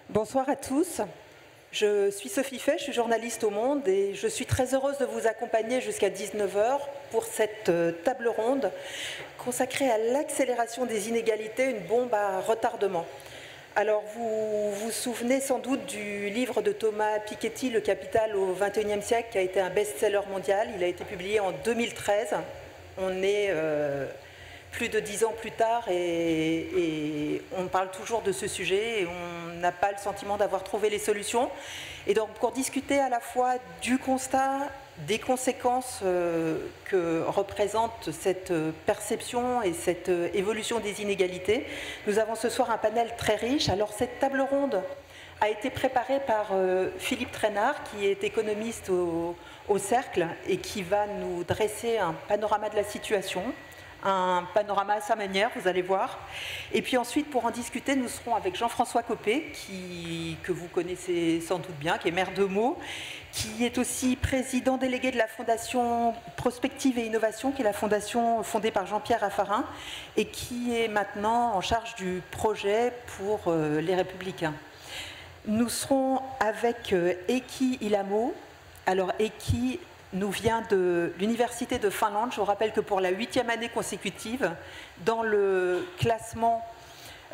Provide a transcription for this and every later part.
Bonsoir à tous. Je suis Sophie Fay, je suis journaliste au Monde et je suis très heureuse de vous accompagner jusqu'à 19 heures pour cette table ronde consacrée à l'accélération des inégalités, une bombe à retardement. Alors, vous vous souvenez sans doute du livre de Thomas Piketty, Le Capital au XXIe siècle, qui a été un best-seller mondial. Il a été publié en 2013. On est plus de 10 ans plus tard et on parle toujours de ce sujet et on n'a pas le sentiment d'avoir trouvé les solutions. Et donc, pour discuter à la fois du constat, des conséquences que représente cette perception et cette évolution des inégalités, nous avons ce soir un panel très riche. Alors, cette table ronde a été préparée par Philippe Trainard, qui est économiste au Cercle et qui va nous dresser un panorama de la situation. Un panorama à sa manière, vous allez voir. Et puis ensuite, pour en discuter, nous serons avec Jean-François Copé, que vous connaissez sans doute bien, qui est maire de Meaux, qui est aussi président délégué de la Fondation Prospective et Innovation, qui est la fondation fondée par Jean-Pierre Raffarin, et qui est maintenant en charge du projet pour les Républicains. Nous serons avec Heikki Ilamo. Alors, Heikki nous vient de l'Université de Finlande. Je vous rappelle que pour la 8e année consécutive, dans le classement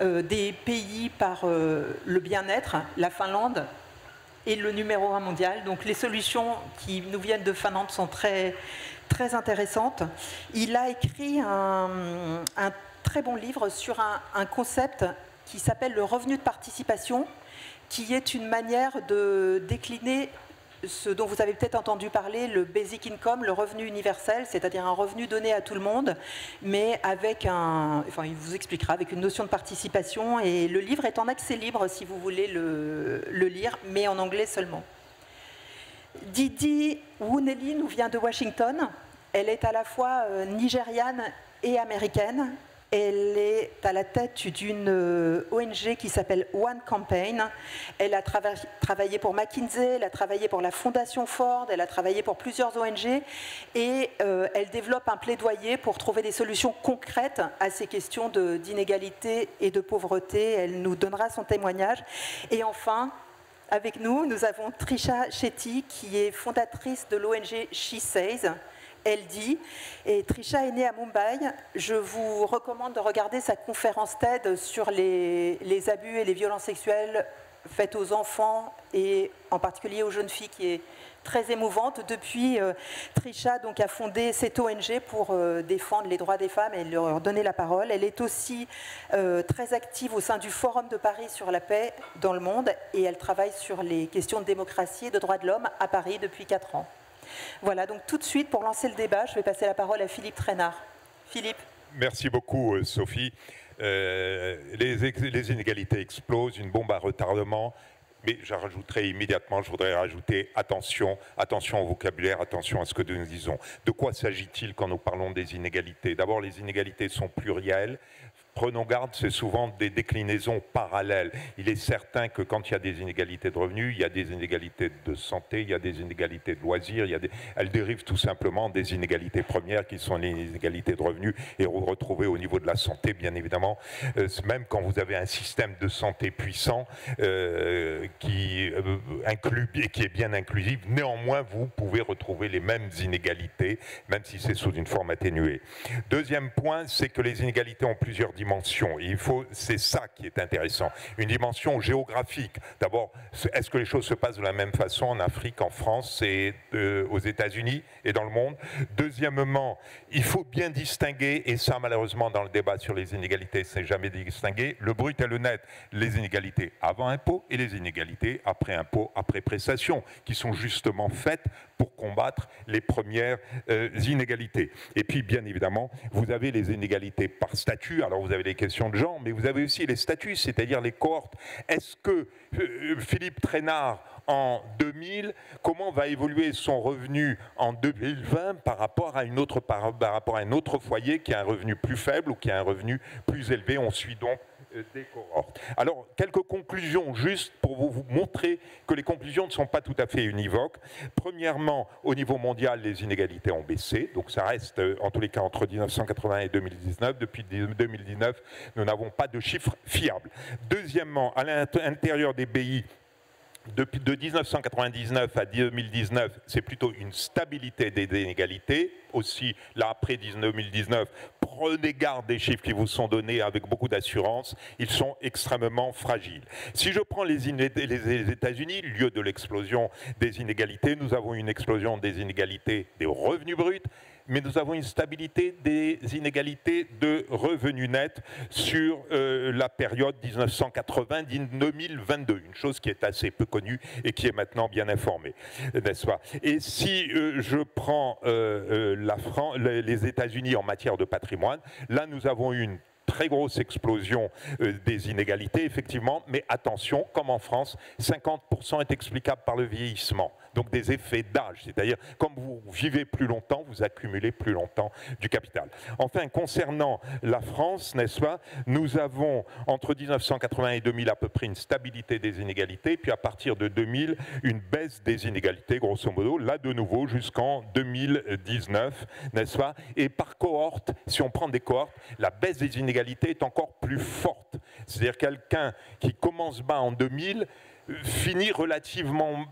des pays par le bien-être, la Finlande est le numéro 1 mondial. Donc les solutions qui nous viennent de Finlande sont très, très intéressantes. Il a écrit un très bon livre sur un concept qui s'appelle le revenu de participation, qui est une manière de décliner ce dont vous avez peut-être entendu parler, le basic income, le revenu universel, c'est-à-dire un revenu donné à tout le monde, mais avec il vous expliquera, avec une notion de participation. Et le livre est en accès libre si vous voulez le lire, mais en anglais seulement. Didi Wuneli nous vient de Washington. Elle est à la fois nigériane et américaine. Elle est à la tête d'une ONG qui s'appelle One Campaign. Elle a travaillé pour McKinsey, elle a travaillé pour la Fondation Ford, elle a travaillé pour plusieurs ONG et elle développe un plaidoyer pour trouver des solutions concrètes à ces questions d'inégalité et de pauvreté. Elle nous donnera son témoignage. Et enfin, avec nous, nous avons Trisha Shetty, qui est fondatrice de l'ONG She Says. Elle dit, et Trisha est née à Mumbai, je vous recommande de regarder sa conférence TED sur les abus et les violences sexuelles faites aux enfants et en particulier aux jeunes filles, qui est très émouvante. Depuis, Trisha donc, a fondé cette ONG pour défendre les droits des femmes et leur donner la parole. Elle est aussi très active au sein du Forum de Paris sur la paix dans le monde et elle travaille sur les questions de démocratie et de droits de l'homme à Paris depuis 4 ans. Voilà, donc tout de suite, pour lancer le débat, je vais passer la parole à Philippe Trainard. Philippe. Merci beaucoup, Sophie. Les inégalités explosent, une bombe à retardement, mais je rajouterai immédiatement, je voudrais rajouter attention au vocabulaire, attention à ce que nous disons. De quoi s'agit-il quand nous parlons des inégalités? D'abord, les inégalités sont plurielles. Prenons garde, c'est souvent des déclinaisons parallèles. Il est certain que quand il y a des inégalités de revenus, il y a des inégalités de santé, il y a des inégalités de loisirs, elles dérivent tout simplement des inégalités premières qui sont les inégalités de revenus et retrouvées au niveau de la santé, bien évidemment. Même quand vous avez un système de santé puissant qui est bien inclusif, néanmoins vous pouvez retrouver les mêmes inégalités, même si c'est sous une forme atténuée. Deuxième point, c'est que les inégalités ont plusieurs dimensions. C'est ça qui est intéressant. Une dimension géographique. D'abord, est-ce que les choses se passent de la même façon en Afrique, en France et aux États-Unis et dans le monde? Deuxièmement, il faut bien distinguer, et ça malheureusement dans le débat sur les inégalités, c'est jamais distingué, le brut et le net, les inégalités avant impôt et les inégalités après impôt, après prestation, qui sont justement faites pour combattre les premières inégalités. Et puis, bien évidemment, vous avez les inégalités par statut. Alors, vous avez les questions de genre, mais vous avez aussi les statuts, c'est-à-dire les cohortes. Est-ce que Philippe Trainard, en 2000, comment va évoluer son revenu en 2020 par rapport à un autre foyer qui a un revenu plus faible ou qui a un revenu plus élevé? On suit donc des cohortes. Alors, quelques conclusions juste pour vous montrer que les conclusions ne sont pas tout à fait univoques. Premièrement, au niveau mondial, les inégalités ont baissé, donc ça reste en tous les cas entre 1980 et 2019. Depuis 2019, nous n'avons pas de chiffres fiables. Deuxièmement, à l'intérieur des pays, de 1999 à 2019, c'est plutôt une stabilité des inégalités. Aussi, là, après 2019, prenez garde des chiffres qui vous sont donnés avec beaucoup d'assurance. Ils sont extrêmement fragiles. Si je prends les États-Unis, lieu de l'explosion des inégalités, nous avons une explosion des inégalités des revenus bruts, mais nous avons une stabilité des inégalités de revenus nets sur la période 1980-2022, une chose qui est assez peu connue et qui est maintenant bien informée, n'est-ce pas? Et si je prends les États-Unis en matière de patrimoine, là nous avons une très grosse explosion des inégalités, effectivement, mais attention, comme en France, 50% est explicable par le vieillissement, donc des effets d'âge, c'est-à-dire comme vous vivez plus longtemps, vous accumulez plus longtemps du capital. Enfin, concernant la France, n'est-ce pas, nous avons entre 1980 et 2000 à peu près une stabilité des inégalités, puis à partir de 2000, une baisse des inégalités, grosso modo, là de nouveau jusqu'en 2019, n'est-ce pas, et par cohorte, si on prend des cohortes, la baisse des inégalités est encore plus forte. C'est-à-dire quelqu'un qui commence bas en 2000 finit relativement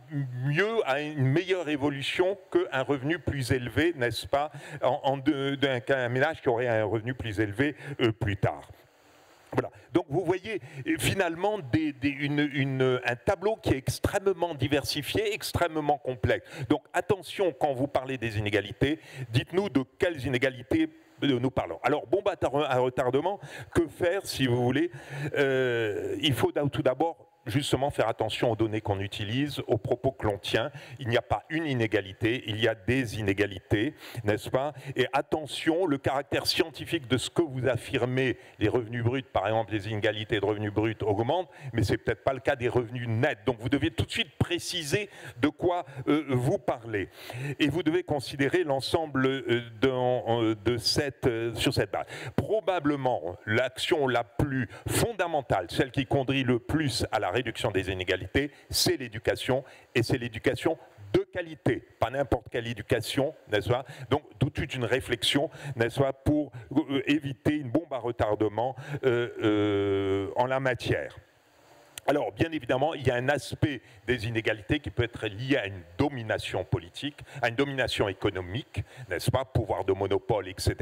mieux, à une meilleure évolution qu'un revenu plus élevé, n'est-ce pas, qu'un ménage qui aurait un revenu plus élevé plus tard. Voilà. Donc vous voyez finalement un tableau qui est extrêmement diversifié, extrêmement complexe. Donc attention quand vous parlez des inégalités, dites-nous de quelles inégalités nous parlons. Alors, bombe à retardement, que faire si vous voulez? Il faut tout d'abord justement faire attention aux données qu'on utilise, aux propos que l'on tient. Il n'y a pas une inégalité, il y a des inégalités, n'est-ce pas? Et attention, le caractère scientifique de ce que vous affirmez, les revenus bruts, par exemple, les inégalités de revenus bruts augmentent, mais ce n'est peut-être pas le cas des revenus nets. Donc vous devez tout de suite préciser de quoi vous parlez. Et vous devez considérer l'ensemble sur cette base. Probablement, l'action la plus fondamentale, celle qui conduit le plus à la réduction des inégalités, c'est l'éducation, et c'est l'éducation de qualité, pas n'importe quelle éducation, n'est-ce pas? Donc toute une réflexion, n'est-ce pas, pour éviter une bombe à retardement en la matière. Alors, bien évidemment, il y a un aspect des inégalités qui peut être lié à une domination politique, à une domination économique, n'est-ce pas, pouvoir de monopole, etc.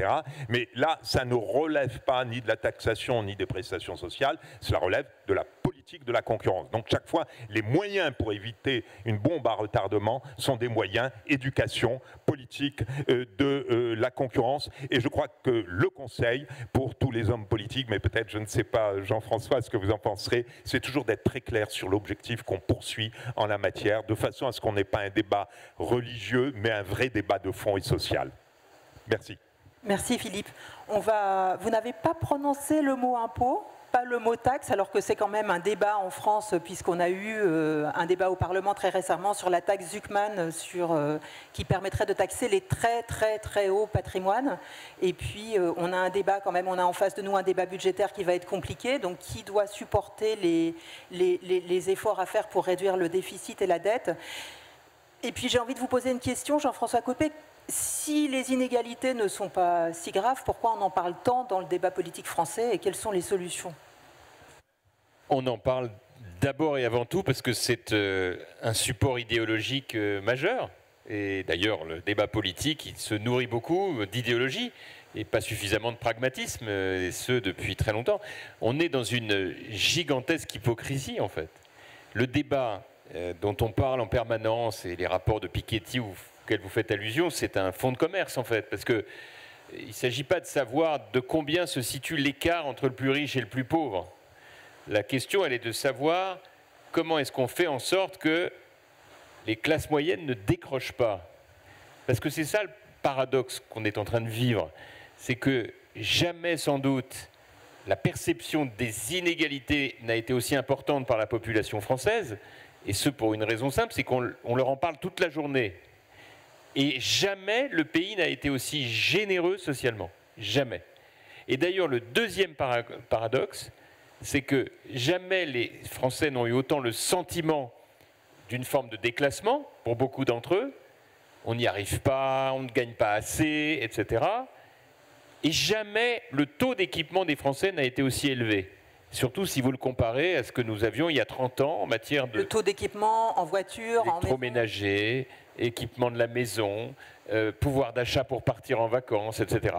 Mais là, ça ne relève pas ni de la taxation, ni des prestations sociales, cela relève de la politique de la concurrence. Donc, chaque fois, les moyens pour éviter une bombe à retardement sont des moyens éducation, politique de la concurrence. Et je crois que le conseil pour tous les hommes politiques, mais peut-être, je ne sais pas, Jean-François, ce que vous en penserez, c'est toujours d'être très clair sur l'objectif qu'on poursuit en la matière, de façon à ce qu'on n'ait pas un débat religieux, mais un vrai débat de fond et social. Merci. Merci Philippe. Vous n'avez pas prononcé le mot impôt, pas le mot taxe, alors que c'est quand même un débat en France, puisqu'on a eu un débat au Parlement très récemment sur la taxe Zuckman, qui permettrait de taxer les très très très hauts patrimoines. Et puis on a un débat quand même, on a en face de nous un débat budgétaire qui va être compliqué, donc qui doit supporter les efforts à faire pour réduire le déficit et la dette. Et puis j'ai envie de vous poser une question, Jean-François Copé. Si les inégalités ne sont pas si graves, pourquoi on en parle tant dans le débat politique français et quelles sont les solutions? On en parle d'abord et avant tout parce que c'est un support idéologique majeur. Et d'ailleurs, le débat politique, il se nourrit beaucoup d'idéologie et pas suffisamment de pragmatisme, et ce depuis très longtemps. On est dans une gigantesque hypocrisie, en fait. Le débat dont on parle en permanence et les rapports de Piketty auxquels vous faites allusion, c'est un fonds de commerce, en fait, parce que il ne s'agit pas de savoir de combien se situe l'écart entre le plus riche et le plus pauvre. La question, elle est de savoir comment est-ce qu'on fait en sorte que les classes moyennes ne décrochent pas. Parce que c'est ça le paradoxe qu'on est en train de vivre. C'est que jamais, sans doute, la perception des inégalités n'a été aussi importante par la population française. Et ce, pour une raison simple, c'est qu'on leur en parle toute la journée. Et jamais le pays n'a été aussi généreux socialement. Jamais. Et d'ailleurs, le deuxième paradoxe, c'est que jamais les Français n'ont eu autant le sentiment d'une forme de déclassement, pour beaucoup d'entre eux. On n'y arrive pas, on ne gagne pas assez, etc. Et jamais le taux d'équipement des Français n'a été aussi élevé. Surtout si vous le comparez à ce que nous avions il y a 30 ans en matière de... Le taux d'équipement en voiture, en électroménager, équipement de la maison, pouvoir d'achat pour partir en vacances, etc.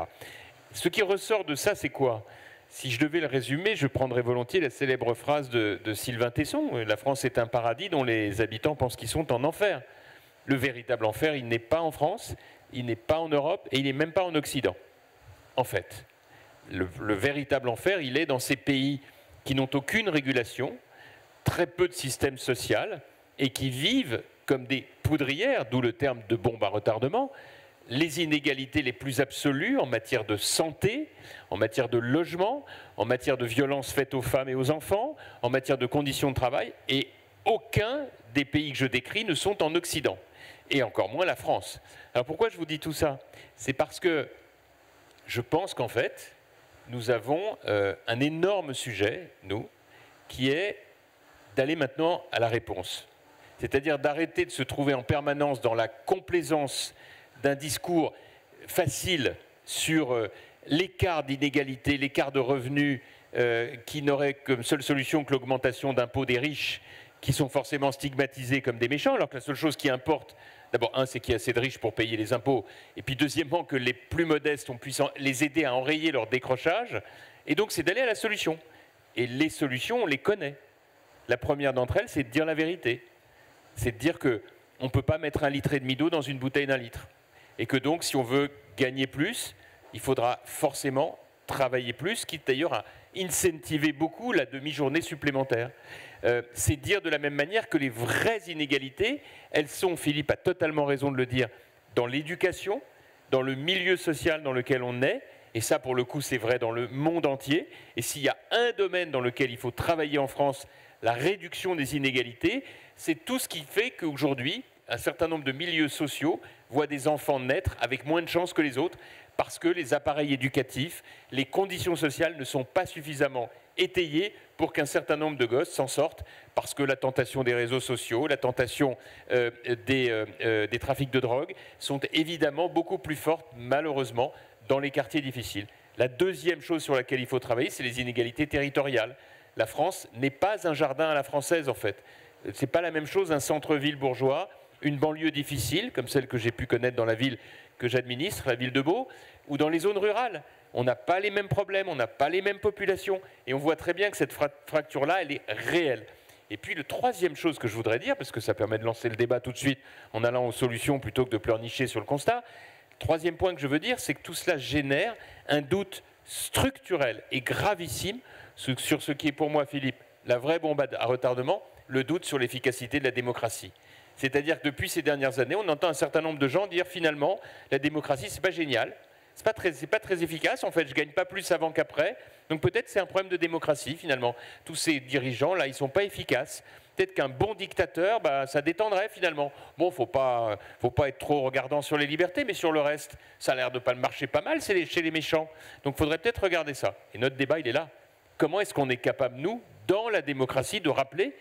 Ce qui ressort de ça, c'est quoi? Si je devais le résumer, je prendrais volontiers la célèbre phrase de Sylvain Tesson. La France est un paradis dont les habitants pensent qu'ils sont en enfer. Le véritable enfer, il n'est pas en France, il n'est pas en Europe et il n'est même pas en Occident. En fait, le véritable enfer, il est dans ces pays qui n'ont aucune régulation, très peu de système social et qui vivent comme des poudrières, d'où le terme de bombe à retardement, les inégalités les plus absolues en matière de santé, en matière de logement, en matière de violences faites aux femmes et aux enfants, en matière de conditions de travail, et aucun des pays que je décris ne sont en Occident, et encore moins la France. Alors pourquoi je vous dis tout ça? C'est parce que je pense qu'en fait, nous avons un énorme sujet, nous, qui est d'aller maintenant à la réponse. C'est-à-dire d'arrêter de se trouver en permanence dans la complaisance d'un discours facile sur l'écart d'inégalité, l'écart de revenus qui n'aurait comme seule solution que l'augmentation d'impôts des riches qui sont forcément stigmatisés comme des méchants, alors que la seule chose qui importe, d'abord, un, c'est qu'il y a assez de riches pour payer les impôts, et puis deuxièmement, que les plus modestes, on puisse les aider à enrayer leur décrochage, et donc c'est d'aller à la solution. Et les solutions, on les connaît. La première d'entre elles, c'est de dire la vérité. C'est de dire qu'on ne peut pas mettre 1,5 litre d'eau dans une bouteille d'1 litre. Et que donc, si on veut gagner plus, il faudra forcément travailler plus, quitte d'ailleurs à incentiver beaucoup la demi-journée supplémentaire. C'est dire de la même manière que les vraies inégalités, elles sont, Philippe a totalement raison de le dire, dans l'éducation, dans le milieu social dans lequel on est, et ça pour le coup c'est vrai dans le monde entier, et s'il y a un domaine dans lequel il faut travailler en France, la réduction des inégalités, c'est tout ce qui fait qu'aujourd'hui, un certain nombre de milieux sociaux voient des enfants naître avec moins de chances que les autres parce que les appareils éducatifs, les conditions sociales ne sont pas suffisamment étayées pour qu'un certain nombre de gosses s'en sortent parce que la tentation des réseaux sociaux, la tentation des trafics de drogue sont évidemment beaucoup plus fortes, malheureusement, dans les quartiers difficiles. La deuxième chose sur laquelle il faut travailler, c'est les inégalités territoriales. La France n'est pas un jardin à la française, en fait. Ce n'est pas la même chose un centre-ville bourgeois, une banlieue difficile, comme celle que j'ai pu connaître dans la ville que j'administre, la ville de Meaux, ou dans les zones rurales. On n'a pas les mêmes problèmes, on n'a pas les mêmes populations. Et on voit très bien que cette fracture-là, elle est réelle. Et puis, la troisième chose que je voudrais dire, parce que ça permet de lancer le débat tout de suite en allant aux solutions plutôt que de pleurnicher sur le constat, le troisième point que je veux dire, c'est que tout cela génère un doute structurel et gravissime sur ce qui est pour moi, Philippe, la vraie bombe à retardement, le doute sur l'efficacité de la démocratie. C'est-à-dire que depuis ces dernières années, on entend un certain nombre de gens dire finalement la démocratie, c'est pas génial, c'est pas très efficace, en fait, je gagne pas plus avant qu'après, donc peut-être c'est un problème de démocratie finalement. Tous ces dirigeants-là, ils sont pas efficaces. Peut-être qu'un bon dictateur, ça détendrait finalement. Bon, faut pas être trop regardant sur les libertés, mais sur le reste, ça a l'air de pas marcher pas mal chez les méchants. Donc il faudrait peut-être regarder ça. Et notre débat, il est là. Comment est-ce qu'on est capable, nous, dans la démocratie, de rappeler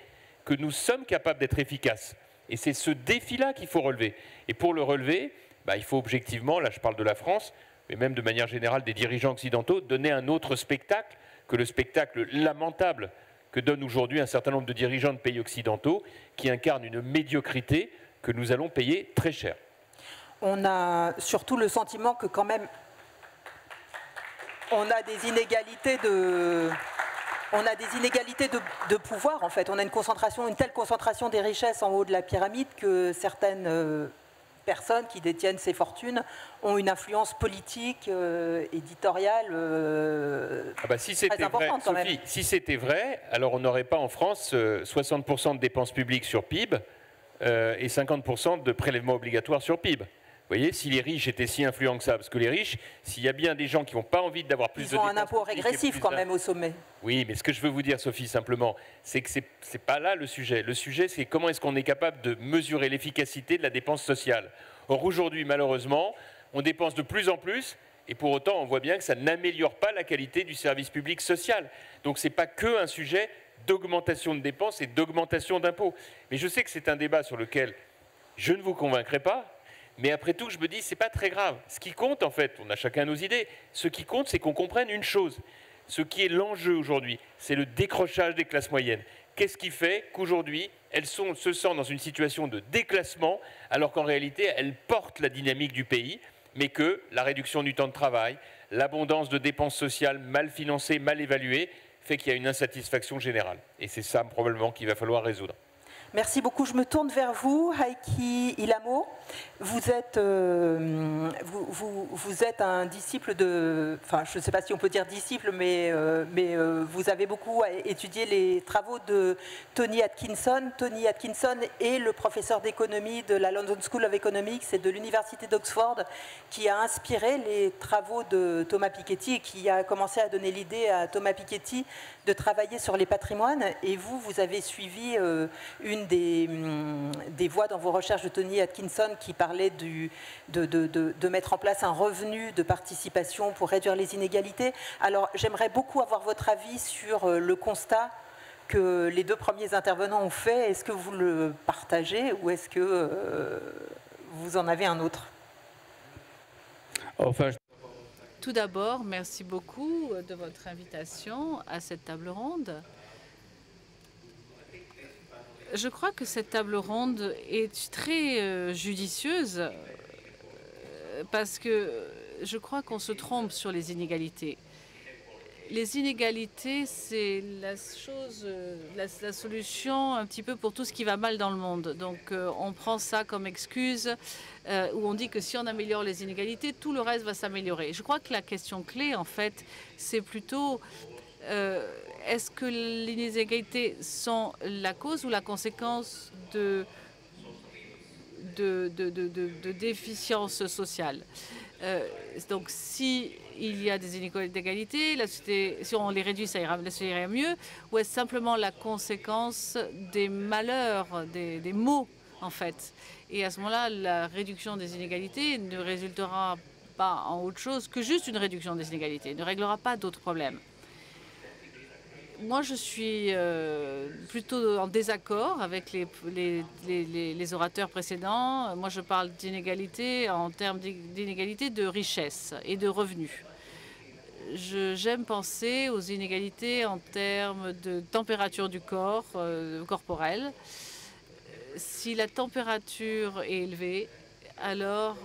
que nous sommes capables d'être efficaces? Et c'est ce défi-là qu'il faut relever. Et pour le relever, il faut objectivement, là je parle de la France, mais même de manière générale des dirigeants occidentaux, donner un autre spectacle que le spectacle lamentable que donnent aujourd'hui un certain nombre de dirigeants de pays occidentaux qui incarnent une médiocrité que nous allons payer très cher. On a surtout le sentiment que quand même, on a des inégalités de pouvoir, en fait. On a une telle concentration des richesses en haut de la pyramide que certaines personnes qui détiennent ces fortunes ont une influence politique, éditoriale si très importante quand même. Sophie, si c'était vrai, alors on n'aurait pas en France 60% de dépenses publiques sur PIB et 50% de prélèvements obligatoires sur PIB. Vous voyez, si les riches étaient si influents que ça, parce que les riches, s'il y a bien des gens qui n'ont pas envie d'avoir plus de dépenses... Ils ont un impôt régressif quand même au sommet. Oui, mais ce que je veux vous dire, Sophie, simplement, c'est que ce n'est pas là le sujet. Le sujet, c'est comment est-ce qu'on est capable de mesurer l'efficacité de la dépense sociale. Or, aujourd'hui, malheureusement, on dépense de plus en plus Et pour autant, on voit bien que ça n'améliore pas la qualité du service public social. Donc ce n'est pas que un sujet d'augmentation de dépenses et d'augmentation d'impôts. Mais je sais que c'est un débat sur lequel je ne vous convaincrai pas, mais après tout, je me dis, c'est pas très grave. Ce qui compte, en fait, on a chacun nos idées, ce qui compte, c'est qu'on comprenne une chose. Ce qui est l'enjeu aujourd'hui, c'est le décrochage des classes moyennes. Qu'est-ce qui fait qu'aujourd'hui, elles se sentent dans une situation de déclassement, alors qu'en réalité, elles portent la dynamique du pays, mais que la réduction du temps de travail, l'abondance de dépenses sociales mal financées, mal évaluées, fait qu'il y a une insatisfaction générale. Et c'est ça, probablement, qu'il va falloir résoudre. Merci beaucoup. Je me tourne vers vous, Heikki Ilamo. Vous êtes un disciple de... Enfin, je ne sais pas si on peut dire disciple, mais vous avez beaucoup étudié les travaux de Tony Atkinson. Tony Atkinson est le professeur d'économie de la London School of Economics et de l'Université d'Oxford, qui a inspiré les travaux de Thomas Piketty et qui a commencé à donner l'idée à Thomas Piketty de travailler sur les patrimoines. Et vous avez suivi une des voies dans vos recherches de Tony Atkinson qui parlait de mettre en place un revenu de participation pour réduire les inégalités. Alors j'aimerais beaucoup avoir votre avis sur le constat que les deux premiers intervenants ont fait. Est-ce que vous le partagez ou est-ce que vous en avez un autre? Enfin, Tout d'abord, merci beaucoup de votre invitation à cette table ronde. Je crois que cette table ronde est très judicieuse parce que je crois qu'on se trompe sur les inégalités. Les inégalités, c'est la solution un petit peu pour tout ce qui va mal dans le monde. Donc on prend ça comme excuse où on dit que si on améliore les inégalités, tout le reste va s'améliorer. Je crois que la question clé, en fait, c'est plutôt est-ce que les inégalités sont la cause ou la conséquence de déficience sociale? Donc, si il y a des inégalités, si on les réduit, ça ira mieux, ou est-ce simplement la conséquence des malheurs, des maux, en fait? Et à ce moment-là, la réduction des inégalités ne résultera pas en autre chose que juste une réduction des inégalités, ne réglera pas d'autres problèmes. Moi, je suis plutôt en désaccord avec les orateurs précédents. Moi, je parle d'inégalité en termes d'inégalité de richesse et de revenus. J'aime penser aux inégalités en termes de température du corps, corporel. Si la température est élevée, alors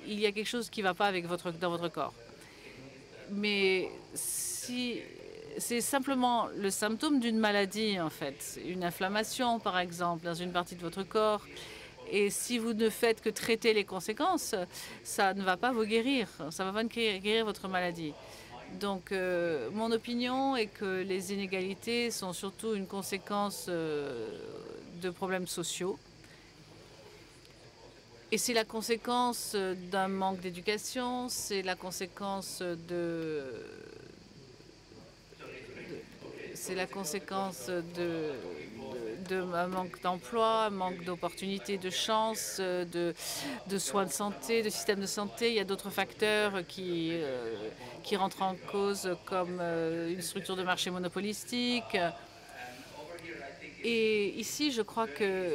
il y a quelque chose qui ne va pas dans votre corps. Mais si c'est simplement le symptôme d'une maladie, en fait, une inflammation, par exemple, dans une partie de votre corps, et si vous ne faites que traiter les conséquences, ça ne va pas vous guérir, ça ne va pas guérir votre maladie. Donc, mon opinion est que les inégalités sont surtout une conséquence de problèmes sociaux. Et c'est la conséquence d'un manque d'éducation, c'est la conséquence d'un manque d'emploi, un manque d'opportunités, de chance, de soins de santé, de système de santé. Il y a d'autres facteurs qui rentrent en cause, comme une structure de marché monopolistique. Et ici, je crois que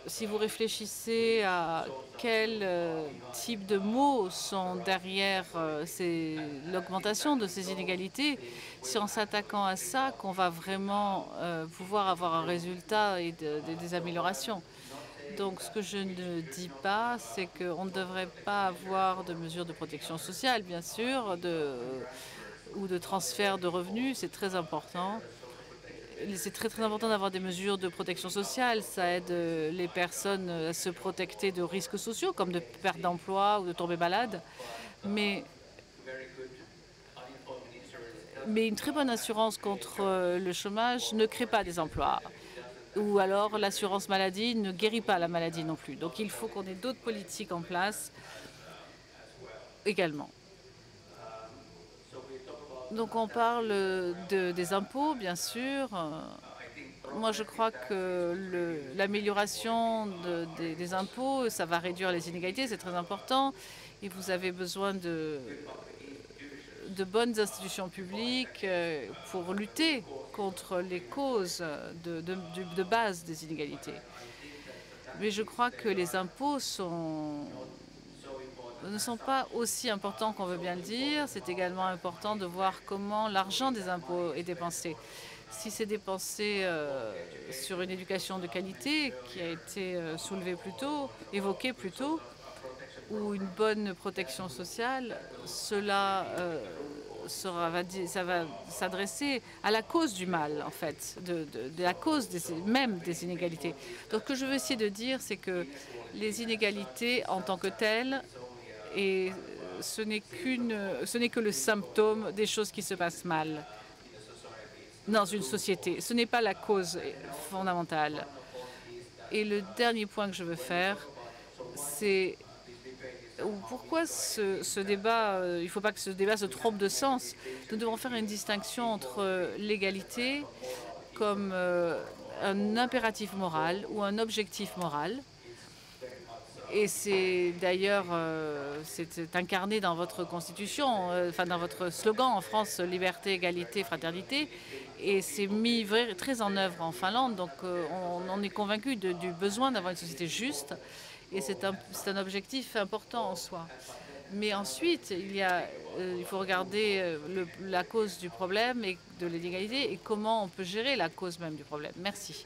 si vous réfléchissez à quel type de mots sont derrière l'augmentation de ces inégalités, c'est en s'attaquant à ça qu'on va vraiment pouvoir avoir un résultat et des améliorations. Donc ce que je ne dis pas, c'est qu'on ne devrait pas avoir de mesures de protection sociale, bien sûr, ou de transfert de revenus, c'est très important. C'est très important d'avoir des mesures de protection sociale. Ça aide les personnes à se protéger de risques sociaux, comme de perte d'emploi ou de tomber malade. Mais une très bonne assurance contre le chômage ne crée pas des emplois. Ou alors l'assurance maladie ne guérit pas la maladie non plus. Donc il faut qu'on ait d'autres politiques en place également. Donc on parle des impôts, bien sûr. Moi, je crois que l'amélioration des impôts, ça va réduire les inégalités, c'est très important. Et vous avez besoin de bonnes institutions publiques pour lutter contre les causes de base des inégalités. Mais je crois que les impôts ne sont pas aussi importants qu'on veut bien le dire. C'est également important de voir comment l'argent des impôts est dépensé. Si c'est dépensé sur une éducation de qualité qui a été soulevée plus tôt, évoquée plus tôt, ou une bonne protection sociale, cela ça va s'adresser à la cause du mal, en fait, de la cause même des inégalités. Donc, ce que je veux essayer de dire, c'est que les inégalités en tant que telles, et ce n'est que le symptôme des choses qui se passent mal dans une société. Ce n'est pas la cause fondamentale. Et le dernier point que je veux faire, c'est pourquoi ce débat, il ne faut pas que ce débat se trompe de sens. Nous devons faire une distinction entre l'égalité comme un impératif moral ou un objectif moral. Et c'est d'ailleurs c'est incarné dans votre constitution, enfin dans votre slogan en France, liberté, égalité, fraternité. Et c'est mis très en œuvre en Finlande. Donc on est convaincu du besoin d'avoir une société juste. Et c'est un objectif important en soi. Mais ensuite, il faut regarder la cause du problème et de l'inégalité et comment on peut gérer la cause même du problème. Merci.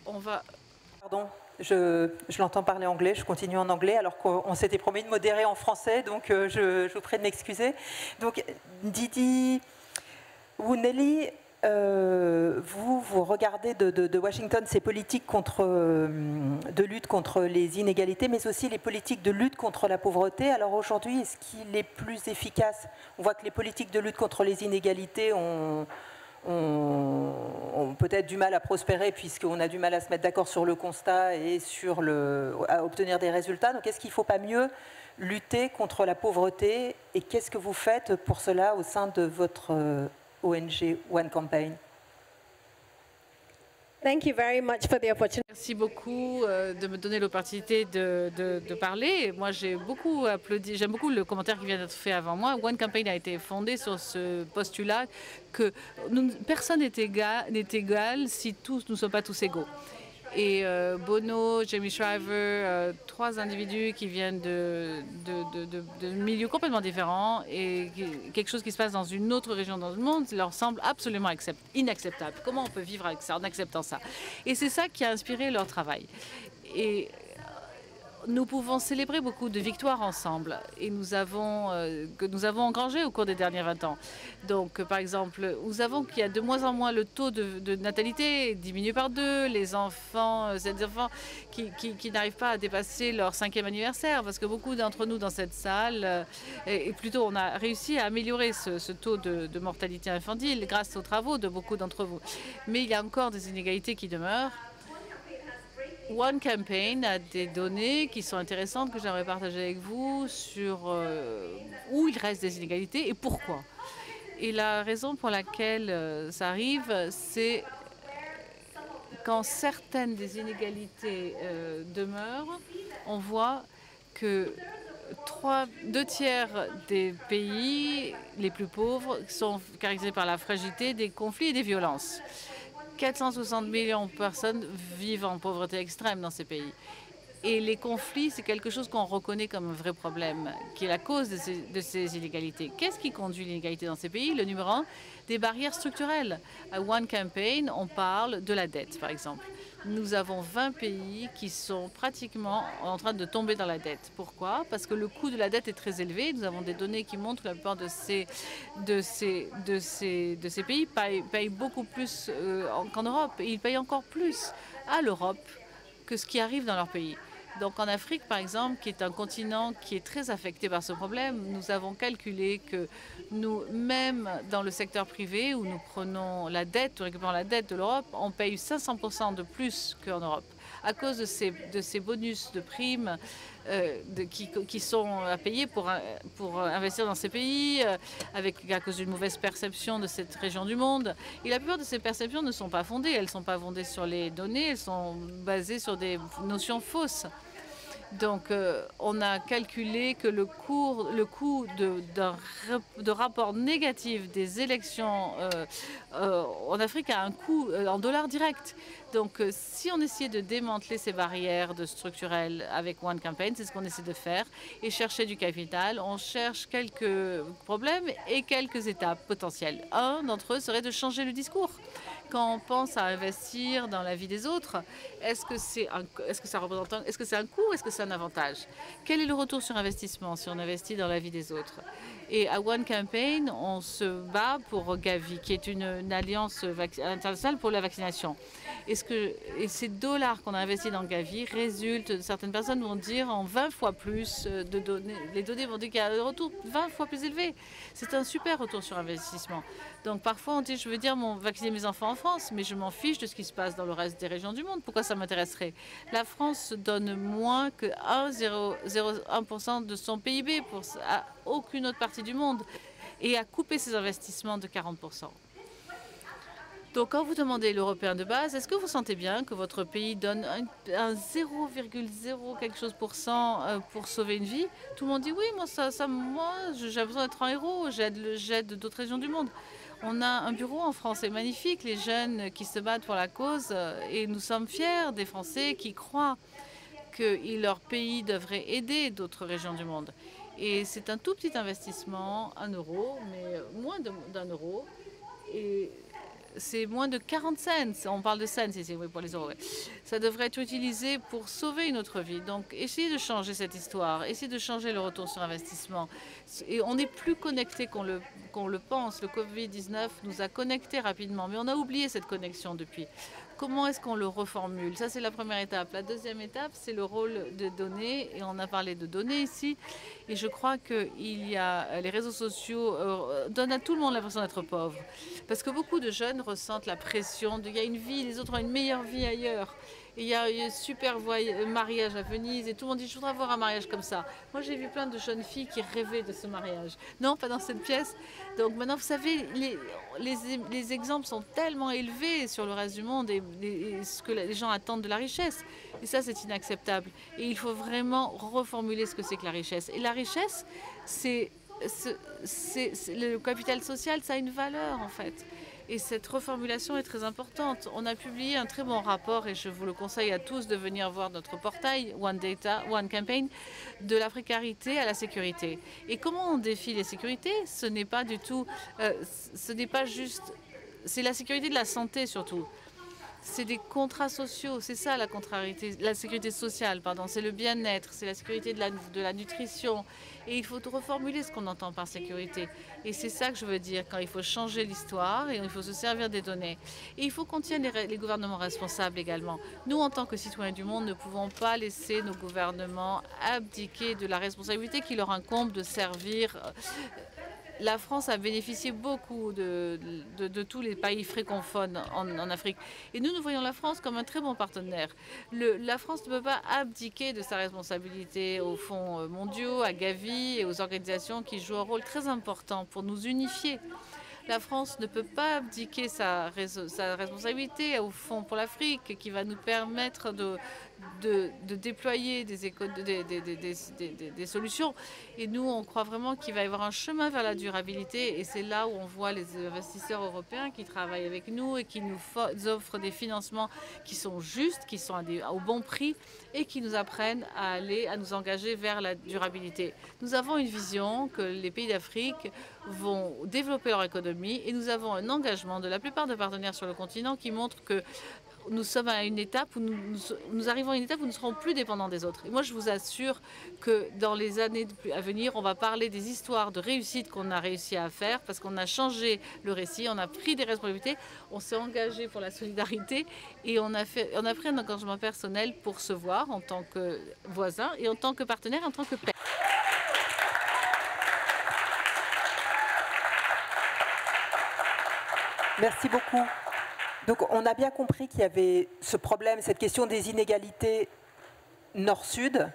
Pardon, je l'entends parler anglais, je continue en anglais alors qu'on s'était promis de modérer en français, donc je vous prie de m'excuser. Donc Didi Wounelli, vous regardez de Washington ces politiques de lutte contre les inégalités, mais aussi les politiques de lutte contre la pauvreté. Alors aujourd'hui, est-ce qu'il est plus efficace? On voit que les politiques de lutte contre les inégalités ont peut-être du mal à prospérer puisqu'on a du mal à se mettre d'accord sur le constat et à obtenir des résultats. Donc est-ce qu'il ne faut pas mieux lutter contre la pauvreté? Et qu'est-ce que vous faites pour cela au sein de votre ONG One Campaign? Thank you very much for the opportunity. Merci beaucoup de me donner l'opportunité de parler. Moi, j'ai beaucoup applaudi. J'aime beaucoup le commentaire qui vient d'être fait avant moi. One Campaign a été fondé sur ce postulat que personne n'est égal si nous ne sommes pas tous égaux. Et Bono, Jamie Shriver, trois individus qui viennent de milieux complètement différents et quelque chose qui se passe dans une autre région dans le monde leur semble absolument inacceptable. Comment on peut vivre avec ça en acceptant ça? Et c'est ça qui a inspiré leur travail. Et nous pouvons célébrer beaucoup de victoires ensemble et que nous avons engrangé au cours des derniers 20 ans. Donc, par exemple, nous savons qu'il y a de moins en moins le taux de natalité diminue par 2, les enfants qui n'arrivent pas à dépasser leur 5e anniversaire, parce que beaucoup d'entre nous dans cette salle, et plutôt on a réussi à améliorer ce taux de mortalité infantile grâce aux travaux de beaucoup d'entre vous. Mais il y a encore des inégalités qui demeurent. One Campaign a des données qui sont intéressantes que j'aimerais partager avec vous sur où il reste des inégalités et pourquoi. Et la raison pour laquelle ça arrive, c'est quand certaines des inégalités demeurent, on voit que 2 tiers des pays les plus pauvres sont caractérisés par la fragilité, des conflits et des violences. 460 millions de personnes vivent en pauvreté extrême dans ces pays. Et les conflits, c'est quelque chose qu'on reconnaît comme un vrai problème, qui est la cause de ces inégalités. Qu'est-ce qui conduit l'inégalité dans ces pays? Le numéro 1, des barrières structurelles. À One Campaign, on parle de la dette, par exemple. Nous avons 20 pays qui sont pratiquement en train de tomber dans la dette. Pourquoi? Parce que le coût de la dette est très élevé. Nous avons des données qui montrent que la plupart de ces pays payent beaucoup plus qu'en Europe. Et ils payent encore plus à l'Europe que ce qui arrive dans leur pays. Donc en Afrique, par exemple, qui est un continent qui est très affecté par ce problème, nous avons calculé que nous, même dans le secteur privé, où nous prenons la dette, nous récupérons la dette de l'Europe, on paye 500% de plus qu'en Europe, à cause de ces bonus de primes qui sont à payer pour investir dans ces pays, à cause d'une mauvaise perception de cette région du monde. Et la plupart de ces perceptions ne sont pas fondées. Elles ne sont pas fondées sur les données, elles sont basées sur des notions fausses. Donc, on a calculé que le coût de rapport négatif des élections en Afrique a un coût en dollars directs. Donc, si on essayait de démanteler ces barrières structurelles avec One Campaign, c'est ce qu'on essaie de faire, et chercher du capital, on cherche quelques problèmes et quelques étapes potentielles. Un d'entre eux serait de changer le discours. Quand on pense à investir dans la vie des autres, est-ce que c'est un coût, est-ce que c'est un avantage? Quel est le retour sur investissement si on investit dans la vie des autres? Et à One Campaign, on se bat pour Gavi, qui est une alliance internationale pour la vaccination. Et ces dollars qu'on a investis dans Gavi résultent, certaines personnes vont dire, en 20 fois plus de données. Les données vont dire qu'il y a un retour 20 fois plus élevé. C'est un super retour sur investissement. Donc parfois on dit, je veux dire vacciner mes enfants en France, mais je m'en fiche de ce qui se passe dans le reste des régions du monde. Pourquoi ça m'intéresserait? La France donne moins que 1,01% de son PIB à aucune autre partie du monde et a coupé ses investissements de 40%. Donc quand vous demandez l'Européen de base, est-ce que vous sentez bien que votre pays donne un 0,0 quelque chose % pour sauver une vie? Tout le monde dit oui, moi j'ai besoin d'être un héros, j'aide d'autres régions du monde. On a un bureau en France, c'est magnifique, les jeunes qui se battent pour la cause et nous sommes fiers des Français qui croient que leur pays devrait aider d'autres régions du monde. Et c'est un tout petit investissement, 1 euro, mais moins d'1 euro. Et c'est moins de 40 cents. On parle de cents ici, oui, pour les euros. Ça devrait être utilisé pour sauver une autre vie. Donc, essayez de changer cette histoire. Essayez de changer le retour sur investissement. Et on est plus connecté qu'on le pense. Le Covid-19 nous a connectés rapidement, mais on a oublié cette connexion depuis. Comment est-ce qu'on le reformule? Ça, c'est la première étape. La deuxième étape, c'est le rôle des données. Et on a parlé de données ici. Et je crois que les réseaux sociaux donnent à tout le monde l'impression d'être pauvre. Parce que beaucoup de jeunes ressentent la pression il y a une vie, les autres ont une meilleure vie ailleurs. Et il y a un super mariage à Venise et tout le monde dit je voudrais avoir un mariage comme ça. Moi j'ai vu plein de jeunes filles qui rêvaient de ce mariage. Non, pas dans cette pièce. Donc maintenant vous savez, les exemples sont tellement élevés sur le reste du monde et ce que les gens attendent de la richesse. Et ça c'est inacceptable. Et il faut vraiment reformuler ce que c'est que la richesse. Et la richesse, c'est le capital social, ça a une valeur en fait. Et cette reformulation est très importante. On a publié un très bon rapport et je vous le conseille à tous de venir voir notre portail One Data, One Campaign, de la précarité à la sécurité. Et comment on défie les sécurités? Ce n'est pas du tout, ce n'est pas juste, c'est la sécurité de la santé surtout. C'est des contrats sociaux, c'est ça la sécurité sociale, pardon, c'est le bien-être, c'est la sécurité de la nutrition. Et il faut reformuler ce qu'on entend par sécurité. Et c'est ça que je veux dire quand il faut changer l'histoire et il faut se servir des données. Et il faut qu'on tienne les gouvernements responsables également. Nous, en tant que citoyens du monde, ne pouvons pas laisser nos gouvernements abdiquer de la responsabilité qui leur incombe de servir. La France a bénéficié beaucoup de tous les pays francophones en Afrique. Et nous voyons la France comme un très bon partenaire. La France ne peut pas abdiquer de sa responsabilité aux fonds mondiaux, à Gavi et aux organisations qui jouent un rôle très important pour nous unifier. La France ne peut pas abdiquer sa responsabilité au Fonds pour l'Afrique qui va nous permettre de déployer des solutions. Et nous, on croit vraiment qu'il va y avoir un chemin vers la durabilité et c'est là où on voit les investisseurs européens qui travaillent avec nous et qui nous offrent des financements qui sont justes, qui sont au bon prix et qui nous apprennent à nous engager vers la durabilité. Nous avons une vision que les pays d'Afrique vont développer leur économie et nous avons un engagement de la plupart des partenaires sur le continent qui montre que nous sommes à une étape où nous arrivons à une étape où nous ne serons plus dépendants des autres. Et moi, je vous assure que dans les années à venir, on va parler des histoires de réussite qu'on a réussi à faire parce qu'on a changé le récit, on a pris des responsabilités, on s'est engagé pour la solidarité et on a pris un engagement personnel pour se voir en tant que voisin et en tant que partenaire, en tant que père. Merci beaucoup. Donc on a bien compris qu'il y avait ce problème, cette question des inégalités nord-sud,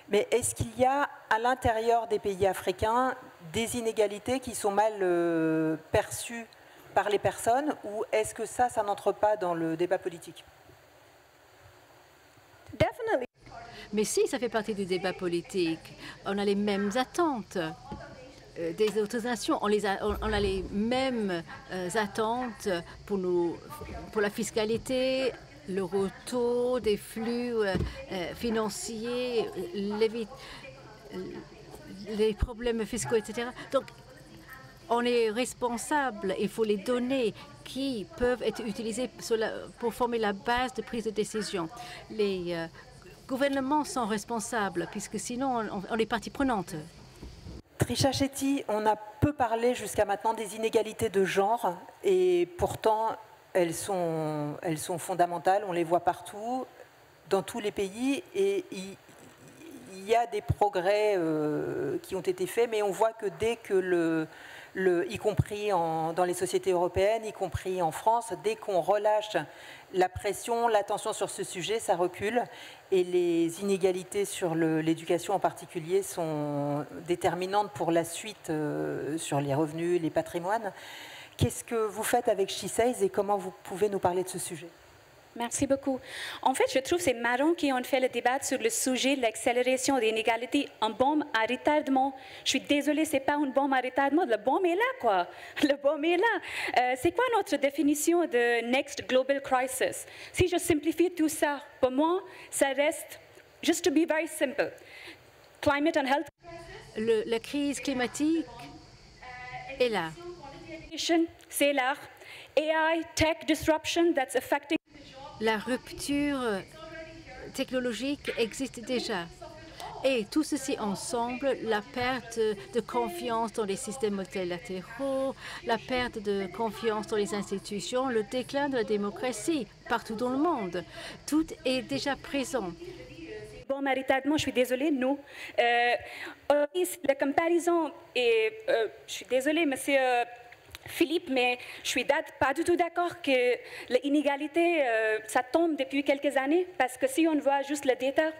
mais est-ce qu'il y a à l'intérieur des pays africains des inégalités qui sont mal perçues par les personnes ou est-ce que ça n'entre pas dans le débat politique? Mais si ça fait partie du débat politique, on a les mêmes attentes des autres nations. On a les mêmes attentes pour la fiscalité, le retour des flux financiers, les problèmes fiscaux, etc. Donc, on est responsable, il faut les données qui peuvent être utilisées pour former la base de prise de décision. Les gouvernements sont responsables, puisque sinon, on est partie prenante. Trisha Shetty, on a peu parlé jusqu'à maintenant des inégalités de genre, et pourtant, elles sont fondamentales, on les voit partout, dans tous les pays, et il y a des progrès qui ont été faits, mais on voit que dès que y compris dans les sociétés européennes, y compris en France, dès qu'on relâche la pression, l'attention sur ce sujet, ça recule. Et les inégalités sur l'éducation en particulier sont déterminantes pour la suite sur les revenus, les patrimoines. Qu'est-ce que vous faites avec She Says et comment vous pouvez nous parler de ce sujet ? Merci beaucoup. En fait, je trouve que c'est marrant qu'on fait le débat sur le sujet de l'accélération des inégalités en bombe à retardement. Je suis désolée, ce n'est pas une bombe à retardement. Le bombe est là, quoi. Le bombe est là. C'est quoi notre définition de Next Global Crisis? Si je simplifie tout ça, pour moi, ça reste, just to be very simple, climate and health. La crise climatique est là. C'est là. AI, tech disruption that's affecting. La rupture technologique existe déjà. Et tout ceci ensemble, la perte de confiance dans les systèmes multilatéraux, la perte de confiance dans les institutions, le déclin de la démocratie partout dans le monde, tout est déjà présent. Bon, retardement, je suis désolée, non. La comparaison, et je suis désolée, monsieur Philippe, mais je suis pas du tout d'accord que l'inégalité, ça tombe depuis quelques années, parce que si on voit juste le data,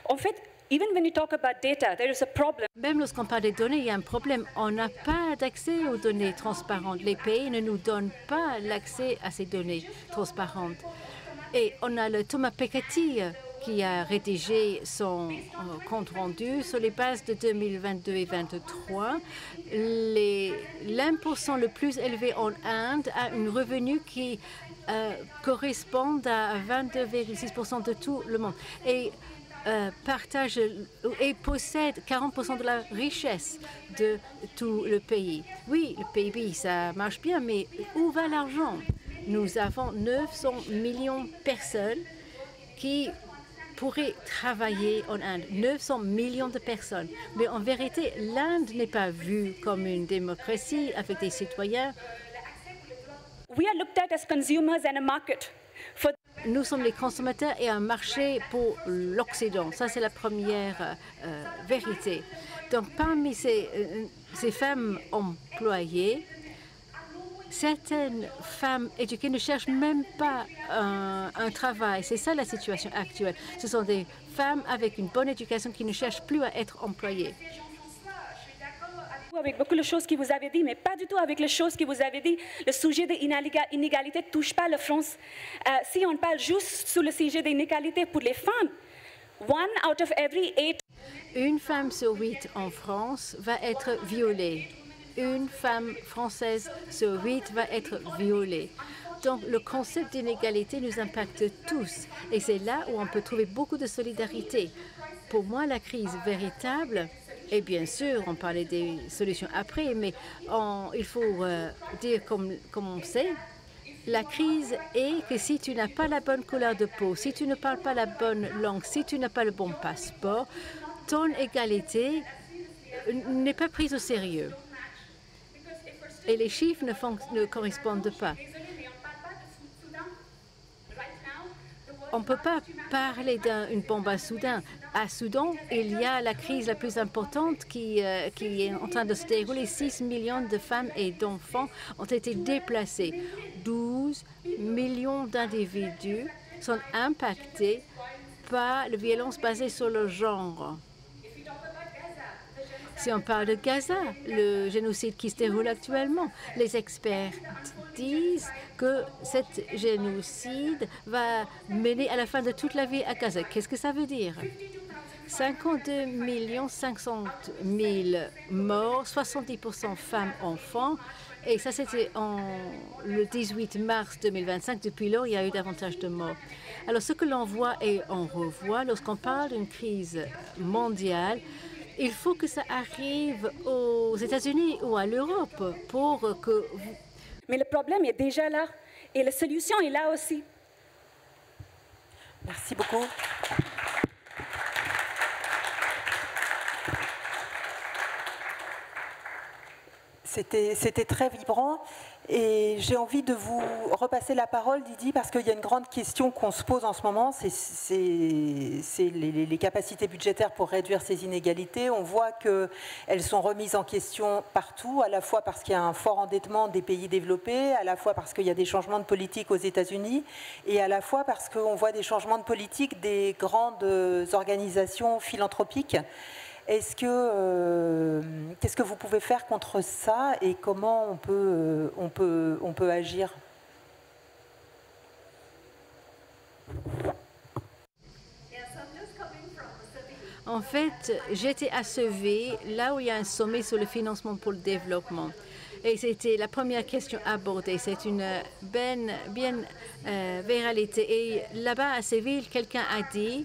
en fait, even when you talk about data, there is a problem. Même lorsqu'on parle des données, il y a un problème. On n'a pas d'accès aux données transparentes. Les pays ne nous donnent pas l'accès à ces données transparentes. Et on a le Thomas Piketty qui a rédigé son compte-rendu sur les bases de 2022 et 2023. L'1% le plus élevé en Inde a un revenu qui correspond à 22,6% de tout le monde et partage et possède 40% de la richesse de tout le pays. Oui, le PIB, ça marche bien, mais où va l'argent? Nous avons 900 millions de personnes qui pourraient travailler en Inde, 900 millions de personnes. Mais en vérité, l'Inde n'est pas vue comme une démocratie avec des citoyens. We are looked at as consumers and a market. Nous sommes les consommateurs et un marché pour l'Occident. Ça, c'est la première vérité. Donc, parmi ces femmes employées, certaines femmes éduquées ne cherchent même pas un travail. C'est ça la situation actuelle. Ce sont des femmes avec une bonne éducation qui ne cherchent plus à être employées. Avec beaucoup de choses que vous avez dit, mais pas du tout avec les choses que vous avez dit. Le sujet des inégalités ne touche pas la France. Si on parle juste sur le sujet des inégalités pour les femmes, 1 out of every 8. Une femme sur 8 en France va être violée. Une femme française sur 8 va être violée. Donc, le concept d'inégalité nous impacte tous. Et c'est là où on peut trouver beaucoup de solidarité. Pour moi, la crise véritable, et bien sûr, on parlait des solutions après, mais il faut dire comme on sait, la crise est que si tu n'as pas la bonne couleur de peau, si tu ne parles pas la bonne langue, si tu n'as pas le bon passeport, ton égalité n'est pas prise au sérieux. Et les chiffres ne correspondent pas. On ne peut pas parler d'une bombe à Soudan. À Soudan, il y a la crise la plus importante qui est en train de se dérouler. 6 millions de femmes et d'enfants ont été déplacés. 12 millions d'individus sont impactés par la violence basée sur le genre. Si on parle de Gaza, le génocide qui se déroule actuellement, les experts disent que ce génocide va mener à la fin de toute la vie à Gaza. Qu'est-ce que ça veut dire? 52 500 000 morts, 70% femmes, enfants. Et ça, c'était le 18 mars 2025. Depuis lors, il y a eu davantage de morts. Alors, ce que l'on voit et on revoit, lorsqu'on parle d'une crise mondiale, il faut que ça arrive aux États-Unis ou à l'Europe pour que... Mais le problème est déjà là et la solution est là aussi. Merci beaucoup. C'était très vibrant et j'ai envie de vous repasser la parole, Didi, parce qu'il y a une grande question qu'on se pose en ce moment, c'est les capacités budgétaires pour réduire ces inégalités. On voit qu'elles sont remises en question partout, à la fois parce qu'il y a un fort endettement des pays développés, à la fois parce qu'il y a des changements de politique aux États-Unis et à la fois parce qu'on voit des changements de politique des grandes organisations philanthropiques. Qu'est-ce que vous pouvez faire contre ça et comment on peut agir? En fait, j'étais à Seville, là où il y a un sommet sur le financement pour le développement. Et c'était la première question abordée. C'est une bien réalité. Et là-bas, à Séville, quelqu'un a dit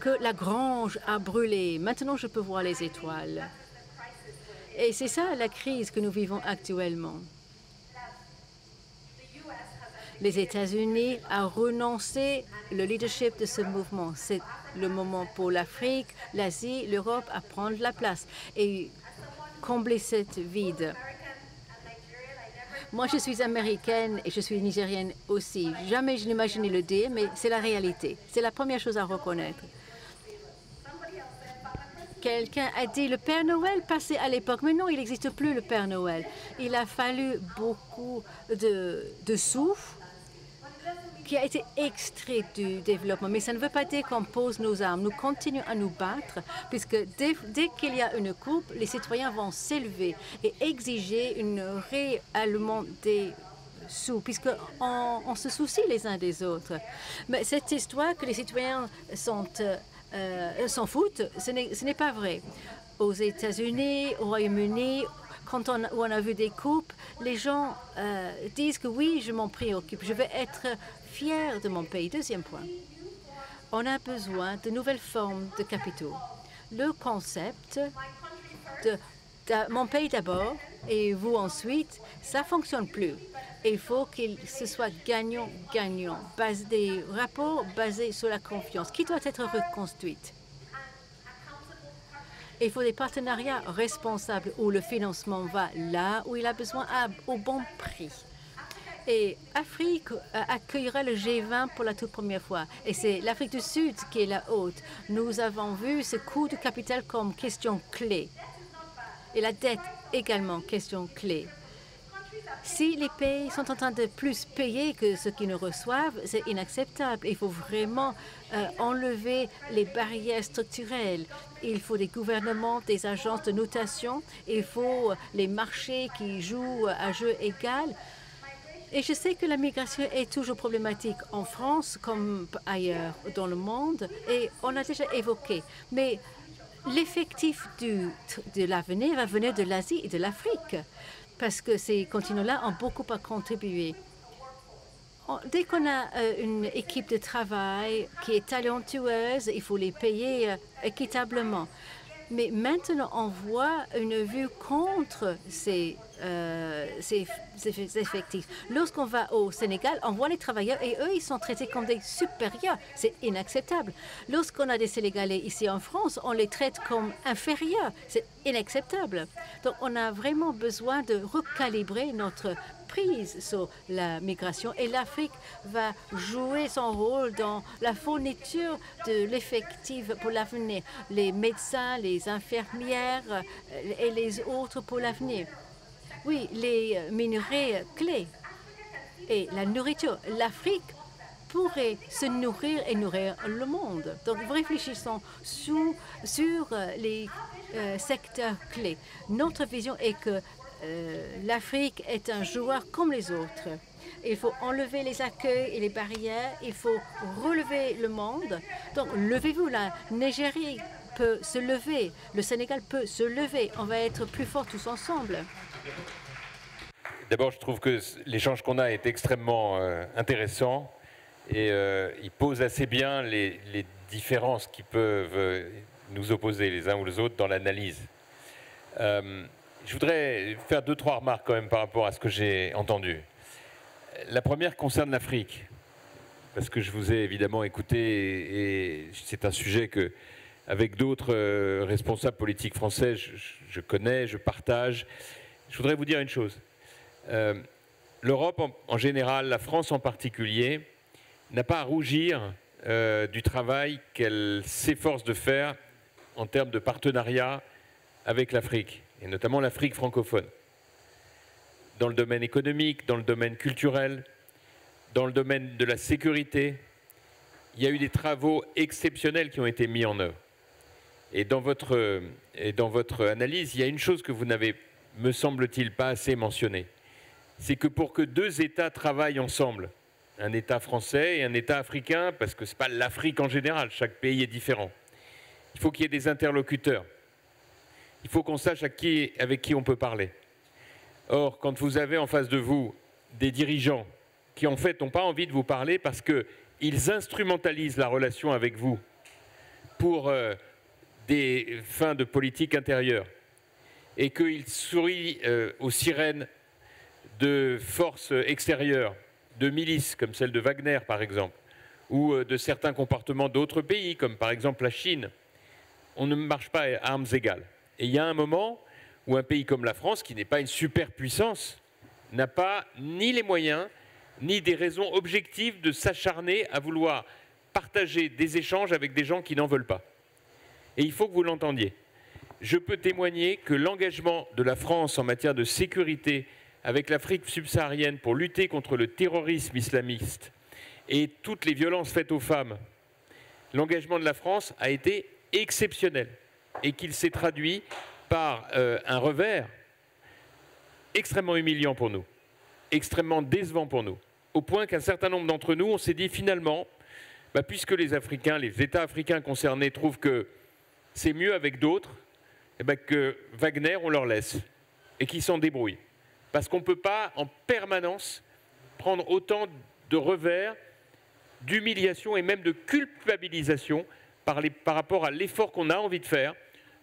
que la grange a brûlé. Maintenant, je peux voir les étoiles. Et c'est ça la crise que nous vivons actuellement. Les États-Unis ont renoncé le leadership de ce mouvement. C'est le moment pour l'Afrique, l'Asie, l'Europe à prendre la place et combler cette vide. Moi, je suis américaine et je suis nigérienne aussi. Jamais je n'imaginais le dire, mais c'est la réalité. C'est la première chose à reconnaître. Quelqu'un a dit le Père Noël passait à l'époque, mais non, il n'existe plus le Père Noël. Il a fallu beaucoup de souffle qui a été extrait du développement. Mais ça ne veut pas dire qu'on pose nos armes. Nous continuons à nous battre, puisque dès qu'il y a une coupe, les citoyens vont s'élever et exiger une réellement des sous, puisqu'on se soucie les uns des autres. Mais cette histoire que les citoyens s'en foutent, ce n'est pas vrai. Aux États-Unis, au Royaume-Uni, quand on a vu des coupes, les gens disent que oui, je m'en préoccupe, je vais être fier de mon pays. Deuxième point, on a besoin de nouvelles formes de capitaux. Le concept de mon pays d'abord et vous ensuite, ça ne fonctionne plus. Il faut que ce soit gagnant-gagnant, des rapports basés sur la confiance, qui doit être reconstruite. Il faut des partenariats responsables où le financement va là où il a besoin au bon prix. Et l'Afrique accueillera le G20 pour la toute première fois. Et c'est l'Afrique du Sud qui est la haute. Nous avons vu ce coût de capital comme question clé. Et la dette également, question clé. Si les pays sont en train de plus payer que ce qu'ils ne reçoivent, c'est inacceptable. Il faut vraiment enlever les barrières structurelles. Il faut des gouvernements, des agences de notation. Il faut les marchés qui jouent à jeu égal. Et je sais que la migration est toujours problématique en France comme ailleurs dans le monde. Et on a déjà évoqué. Mais l'effectif de l'avenir va venir de l'Asie et de l'Afrique, parce que ces continents-là ont beaucoup à contribuer. Dès qu'on a une équipe de travail qui est talentueuse, il faut les payer équitablement. Mais maintenant, on voit une vue contre ces effectifs. Lorsqu'on va au Sénégal, on voit les travailleurs et eux, ils sont traités comme des supérieurs. C'est inacceptable. Lorsqu'on a des Sénégalais ici en France, on les traite comme inférieurs. C'est inacceptable. Donc, on a vraiment besoin de recalibrer notre prise sur la migration et l'Afrique va jouer son rôle dans la fourniture de l'effectif pour l'avenir. Les médecins, les infirmières et les autres pour l'avenir. Oui, les minerais clés et la nourriture. L'Afrique pourrait se nourrir et nourrir le monde. Donc, réfléchissons sur les secteurs clés. Notre vision est que l'Afrique est un joueur comme les autres. Il faut enlever les accueils et les barrières. Il faut relever le monde. Donc, levez-vous. La Nigérie peut se lever. Le Sénégal peut se lever. On va être plus forts tous ensemble. D'abord, je trouve que l'échange qu'on a est extrêmement intéressant et il pose assez bien les différences qui peuvent nous opposer les uns ou les autres dans l'analyse. Je voudrais faire 2-3 remarques quand même par rapport à ce que j'ai entendu. La première concerne l'Afrique, parce que je vous ai évidemment écouté et c'est un sujet que, avec d'autres responsables politiques français, je connais, je partage. Je voudrais vous dire une chose. L'Europe en général, la France en particulier, n'a pas à rougir du travail qu'elle s'efforce de faire en termes de partenariat avec l'Afrique, et notamment l'Afrique francophone. Dans le domaine économique, dans le domaine culturel, dans le domaine de la sécurité, il y a eu des travaux exceptionnels qui ont été mis en œuvre. Et dans votre analyse, il y a une chose que vous n'avez, me semble-t-il, pas assez mentionnée. C'est que pour que deux États travaillent ensemble, un État français et un État africain, parce que ce n'est pas l'Afrique en général, chaque pays est différent, il faut qu'il y ait des interlocuteurs. Il faut qu'on sache avec qui on peut parler. Or, quand vous avez en face de vous des dirigeants qui en fait n'ont pas envie de vous parler parce qu'ils instrumentalisent la relation avec vous pour des fins de politique intérieure et qu'ils sourient aux sirènes de forces extérieures, de milices comme celle de Wagner par exemple, ou de certains comportements d'autres pays comme par exemple la Chine, on ne marche pas à armes égales. Et il y a un moment où un pays comme la France, qui n'est pas une superpuissance, n'a pas ni les moyens, ni des raisons objectives de s'acharner à vouloir partager des échanges avec des gens qui n'en veulent pas. Et il faut que vous l'entendiez. Je peux témoigner que l'engagement de la France en matière de sécurité avec l'Afrique subsaharienne pour lutter contre le terrorisme islamiste et toutes les violences faites aux femmes, l'engagement de la France a été exceptionnel et qu'il s'est traduit par un revers extrêmement humiliant pour nous, extrêmement décevant pour nous, au point qu'un certain nombre d'entre nous, on s'est dit finalement, puisque les Africains, les États africains concernés trouvent que c'est mieux avec d'autres, que Wagner, on leur laisse et qu'ils s'en débrouillent. Parce qu'on ne peut pas en permanence prendre autant de revers, d'humiliation et même de culpabilisation par rapport à l'effort qu'on a envie de faire,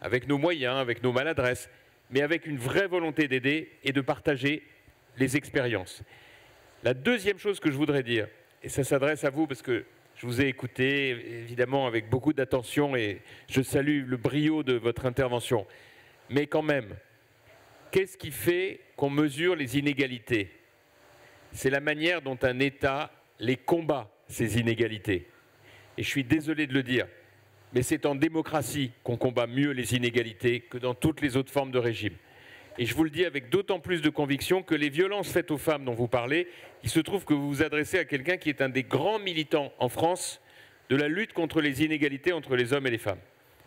avec nos moyens, avec nos maladresses, mais avec une vraie volonté d'aider et de partager les expériences. La deuxième chose que je voudrais dire, et ça s'adresse à vous parce que je vous ai écouté évidemment avec beaucoup d'attention et je salue le brio de votre intervention, mais quand même, qu'est-ce qui fait qu'on mesure les inégalités? C'est la manière dont un État les combat, ces inégalités. Et je suis désolé de le dire, mais c'est en démocratie qu'on combat mieux les inégalités que dans toutes les autres formes de régime. Et je vous le dis avec d'autant plus de conviction que les violences faites aux femmes dont vous parlez, il se trouve que vous vous adressez à quelqu'un qui est un des grands militants en France de la lutte contre les inégalités entre les hommes et les femmes.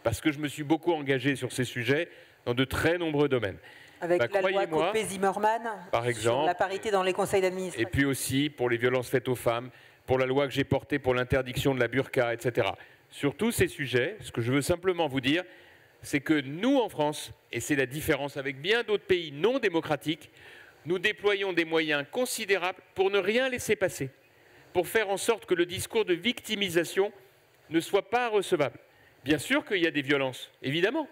Parce que je me suis beaucoup engagé sur ces sujets dans de très nombreux domaines. Avec la loi Copé-Zimmermann, par exemple, sur la parité dans les conseils d'administration. Et puis aussi pour les violences faites aux femmes, pour la loi que j'ai portée pour l'interdiction de la burqa, etc. Sur tous ces sujets, ce que je veux simplement vous dire, c'est que nous, en France, et c'est la différence avec bien d'autres pays non démocratiques, nous déployons des moyens considérables pour ne rien laisser passer, pour faire en sorte que le discours de victimisation ne soit pas recevable. Bien sûr qu'il y a des violences, évidemment,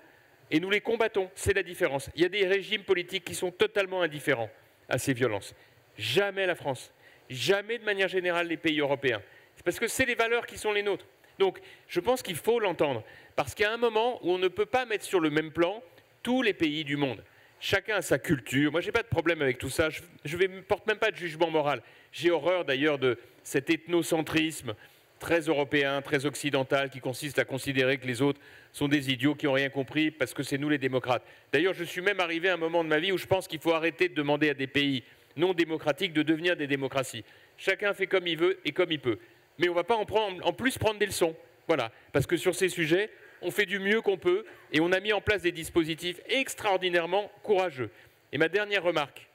et nous les combattons, c'est la différence. Il y a des régimes politiques qui sont totalement indifférents à ces violences. Jamais la France, jamais de manière générale les pays européens. C'est parce que c'est les valeurs qui sont les nôtres. Donc, je pense qu'il faut l'entendre, parce qu'il y a un moment où on ne peut pas mettre sur le même plan tous les pays du monde. Chacun a sa culture. Moi, je n'ai pas de problème avec tout ça. Je ne porte même pas de jugement moral. J'ai horreur d'ailleurs de cet ethnocentrisme très européen, très occidental, qui consiste à considérer que les autres sont des idiots qui n'ont rien compris parce que c'est nous les démocrates. D'ailleurs, je suis même arrivé à un moment de ma vie où je pense qu'il faut arrêter de demander à des pays non démocratiques de devenir des démocraties. Chacun fait comme il veut et comme il peut. Mais on ne va pas en plus prendre des leçons. Voilà, parce que sur ces sujets, on fait du mieux qu'on peut et on a mis en place des dispositifs extraordinairement courageux. Et ma dernière remarque,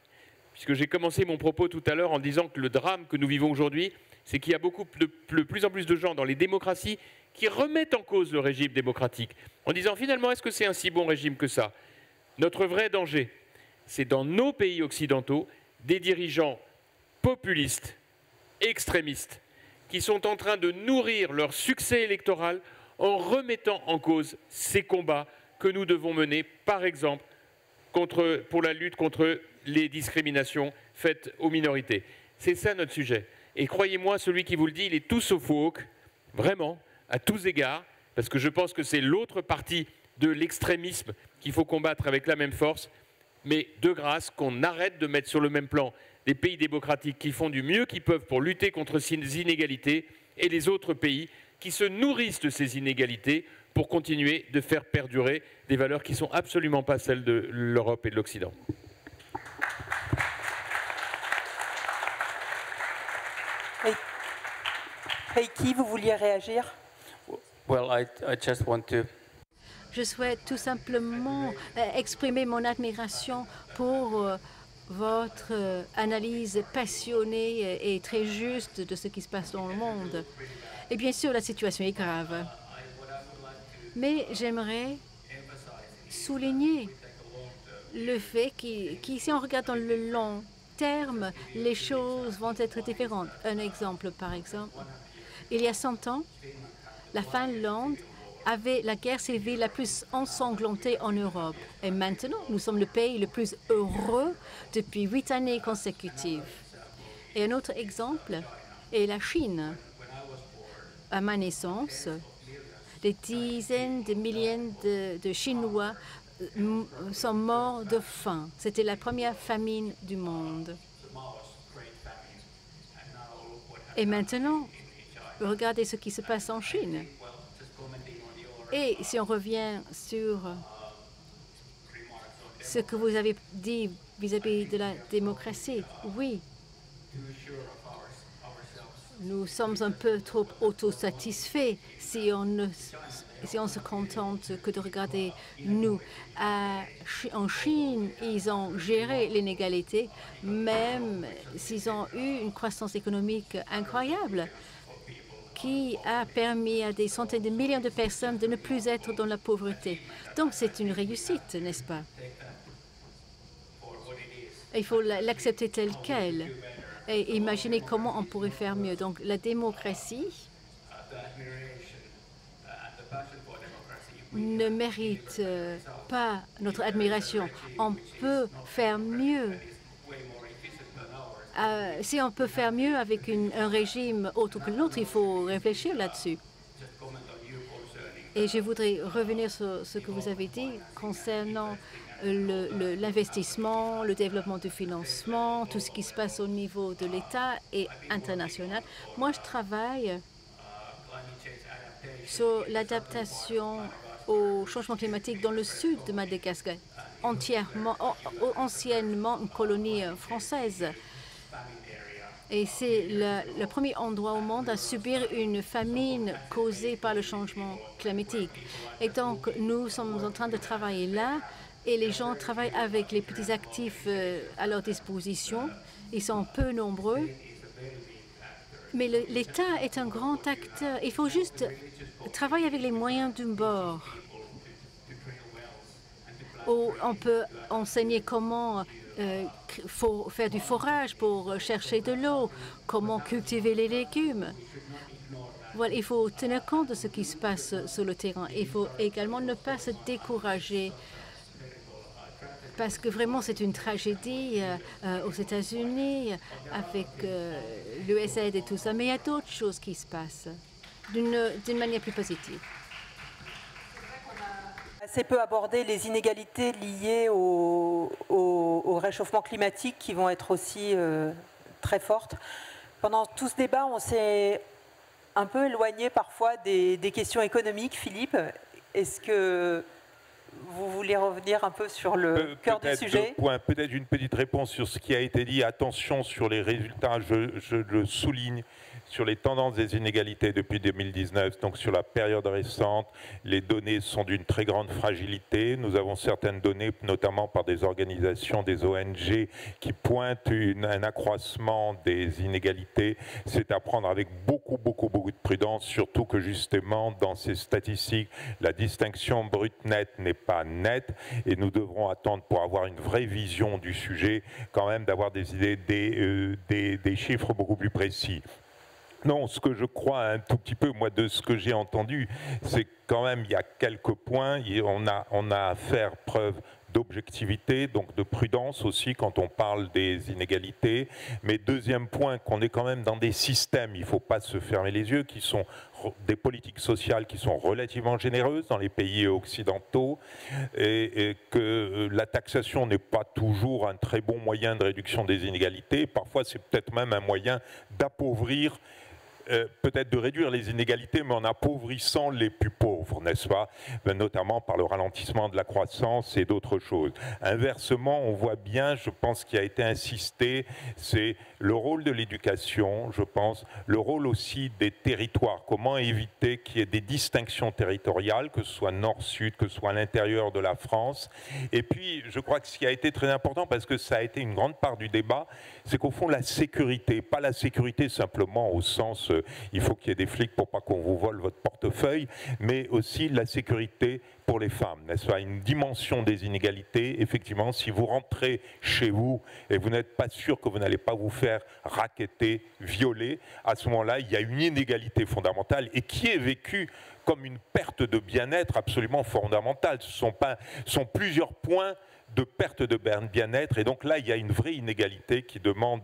puisque j'ai commencé mon propos tout à l'heure en disant que le drame que nous vivons aujourd'hui, c'est qu'il y a de plus en plus de gens dans les démocraties qui remettent en cause le régime démocratique, en disant finalement, est-ce que c'est un si bon régime que ça? Notre vrai danger, c'est dans nos pays occidentaux, des dirigeants populistes, extrémistes, qui sont en train de nourrir leur succès électoral en remettant en cause ces combats que nous devons mener, par exemple, pour la lutte contre les discriminations faites aux minorités. C'est ça notre sujet. Et croyez-moi, celui qui vous le dit, il est tout sauf woke, vraiment, à tous égards, parce que je pense que c'est l'autre partie de l'extrémisme qu'il faut combattre avec la même force, mais de grâce qu'on arrête de mettre sur le même plan les pays démocratiques qui font du mieux qu'ils peuvent pour lutter contre ces inégalités et les autres pays qui se nourrissent de ces inégalités pour continuer de faire perdurer des valeurs qui ne sont absolument pas celles de l'Europe et de l'Occident. Heikki, vous vouliez réagir? Well, I just want to. Je souhaite tout simplement exprimer mon admiration pour votre analyse passionnée et très juste de ce qui se passe dans le monde. Et bien sûr, la situation est grave. Mais j'aimerais souligner le fait qu'ici, on regarde dans le long terme, les choses vont être différentes. Un exemple, par exemple. Il y a 100 ans, la Finlande avait la guerre civile la plus ensanglantée en Europe. Et maintenant, nous sommes le pays le plus heureux depuis 8 années consécutives. Et un autre exemple est la Chine. À ma naissance, des dizaines de milliers de Chinois sont morts de faim. C'était la première famine du monde. Et maintenant, regardez ce qui se passe en Chine. Et si on revient sur ce que vous avez dit vis-à-vis de la démocratie, oui, nous sommes un peu trop autosatisfaits si on se contente que de regarder nous. En Chine, ils ont géré l'inégalité, même s'ils ont eu une croissance économique incroyable, qui a permis à des centaines de millions de personnes de ne plus être dans la pauvreté. Donc c'est une réussite, n'est-ce pas? Il faut l'accepter telle qu'elle et imaginer comment on pourrait faire mieux. Donc la démocratie ne mérite pas notre admiration. On peut faire mieux. Si on peut faire mieux avec un régime autre que l'autre, il faut réfléchir là-dessus. Et je voudrais revenir sur ce que vous avez dit concernant l'investissement, le développement du financement, tout ce qui se passe au niveau de l'État et international. Moi, je travaille sur l'adaptation au changement climatique dans le sud de Madagascar, anciennement une colonie française. Et c'est le premier endroit au monde à subir une famine causée par le changement climatique. Et donc, nous sommes en train de travailler là et les gens travaillent avec les petits actifs à leur disposition. Ils sont peu nombreux. Mais l'État est un grand acteur. Il faut juste travailler avec les moyens d'un bord. On peut enseigner comment faut faire du forage pour chercher de l'eau, comment cultiver les légumes. Voilà, il faut tenir compte de ce qui se passe sur le terrain. Il faut également ne pas se décourager parce que vraiment c'est une tragédie aux États-Unis avec l'USAID et tout ça, mais il y a d'autres choses qui se passent d'une manière plus positive. Assez peu abordé les inégalités liées au réchauffement climatique qui vont être aussi très fortes. Pendant tout ce débat, on s'est un peu éloigné parfois des questions économiques. Philippe, est-ce que vous voulez revenir un peu sur le cœur du sujet? Peut-être une petite réponse sur ce qui a été dit. Attention sur les résultats, je le souligne. sur les tendances des inégalités depuis 2019, donc sur la période récente, les données sont d'une très grande fragilité. Nous avons certaines données, notamment par des organisations, des ONG, qui pointent un accroissement des inégalités. C'est à prendre avec beaucoup de prudence, surtout que justement, dans ces statistiques, la distinction brute-nette n'est pas nette, et nous devrons attendre pour avoir une vraie vision du sujet, quand même d'avoir des idées, des chiffres beaucoup plus précis. Non, ce que je crois un tout petit peu, moi, de ce que j'ai entendu, c'est quand même, il y a quelques points, on a à faire preuve d'objectivité, donc de prudence aussi quand on parle des inégalités. Mais deuxième point, qu'on est quand même dans des systèmes, il ne faut pas se fermer les yeux, qui sont des politiques sociales qui sont relativement généreuses dans les pays occidentaux, et que la taxation n'est pas toujours un très bon moyen de réduction des inégalités. Parfois, c'est peut-être même un moyen d'appauvrir, peut-être de réduire les inégalités, mais en appauvrissant les plus pauvres, n'est-ce pas? Notamment par le ralentissement de la croissance et d'autres choses. Inversement, on voit bien, je pense, qu'il a été insisté, c'est le rôle de l'éducation, je pense, le rôle aussi des territoires. Comment éviter qu'il y ait des distinctions territoriales, que ce soit nord-sud, que ce soit à l'intérieur de la France. Et puis, je crois que ce qui a été très important, parce que ça a été une grande part du débat, c'est qu'au fond, la sécurité, pas la sécurité simplement au sens il faut qu'il y ait des flics pour pas qu'on vous vole votre portefeuille, mais aussi la sécurité pour les femmes, n'est-ce pas? Une dimension des inégalités, effectivement, si vous rentrez chez vous et vous n'êtes pas sûr que vous n'allez pas vous faire racketter, violer, à ce moment-là, il y a une inégalité fondamentale et qui est vécue comme une perte de bien-être absolument fondamentale. Ce sont plusieurs points de perte de bien-être, et donc là il y a une vraie inégalité qui demande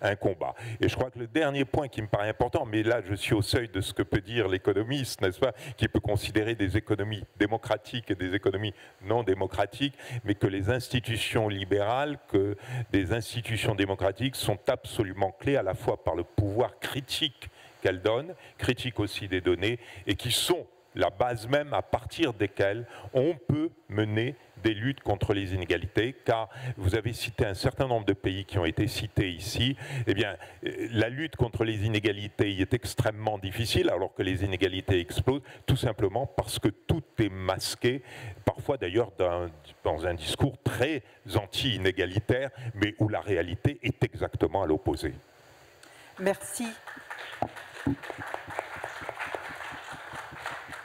un combat. Et je crois que le dernier point qui me paraît important, mais là je suis au seuil de ce que peut dire l'économiste, n'est-ce pas, qui peut considérer des économies démocratiques et des économies non démocratiques, mais que les institutions libérales, que des institutions démocratiques sont absolument clés à la fois par le pouvoir critique qu'elles donnent, critique aussi des données, et qui sont la base même à partir desquelles on peut mener des luttes contre les inégalités, car vous avez cité un certain nombre de pays qui ont été cités ici. Eh bien, la lutte contre les inégalités y est extrêmement difficile, alors que les inégalités explosent, tout simplement parce que tout est masqué, parfois d'ailleurs dans un discours très anti-inégalitaire, mais où la réalité est exactement à l'opposé. Merci.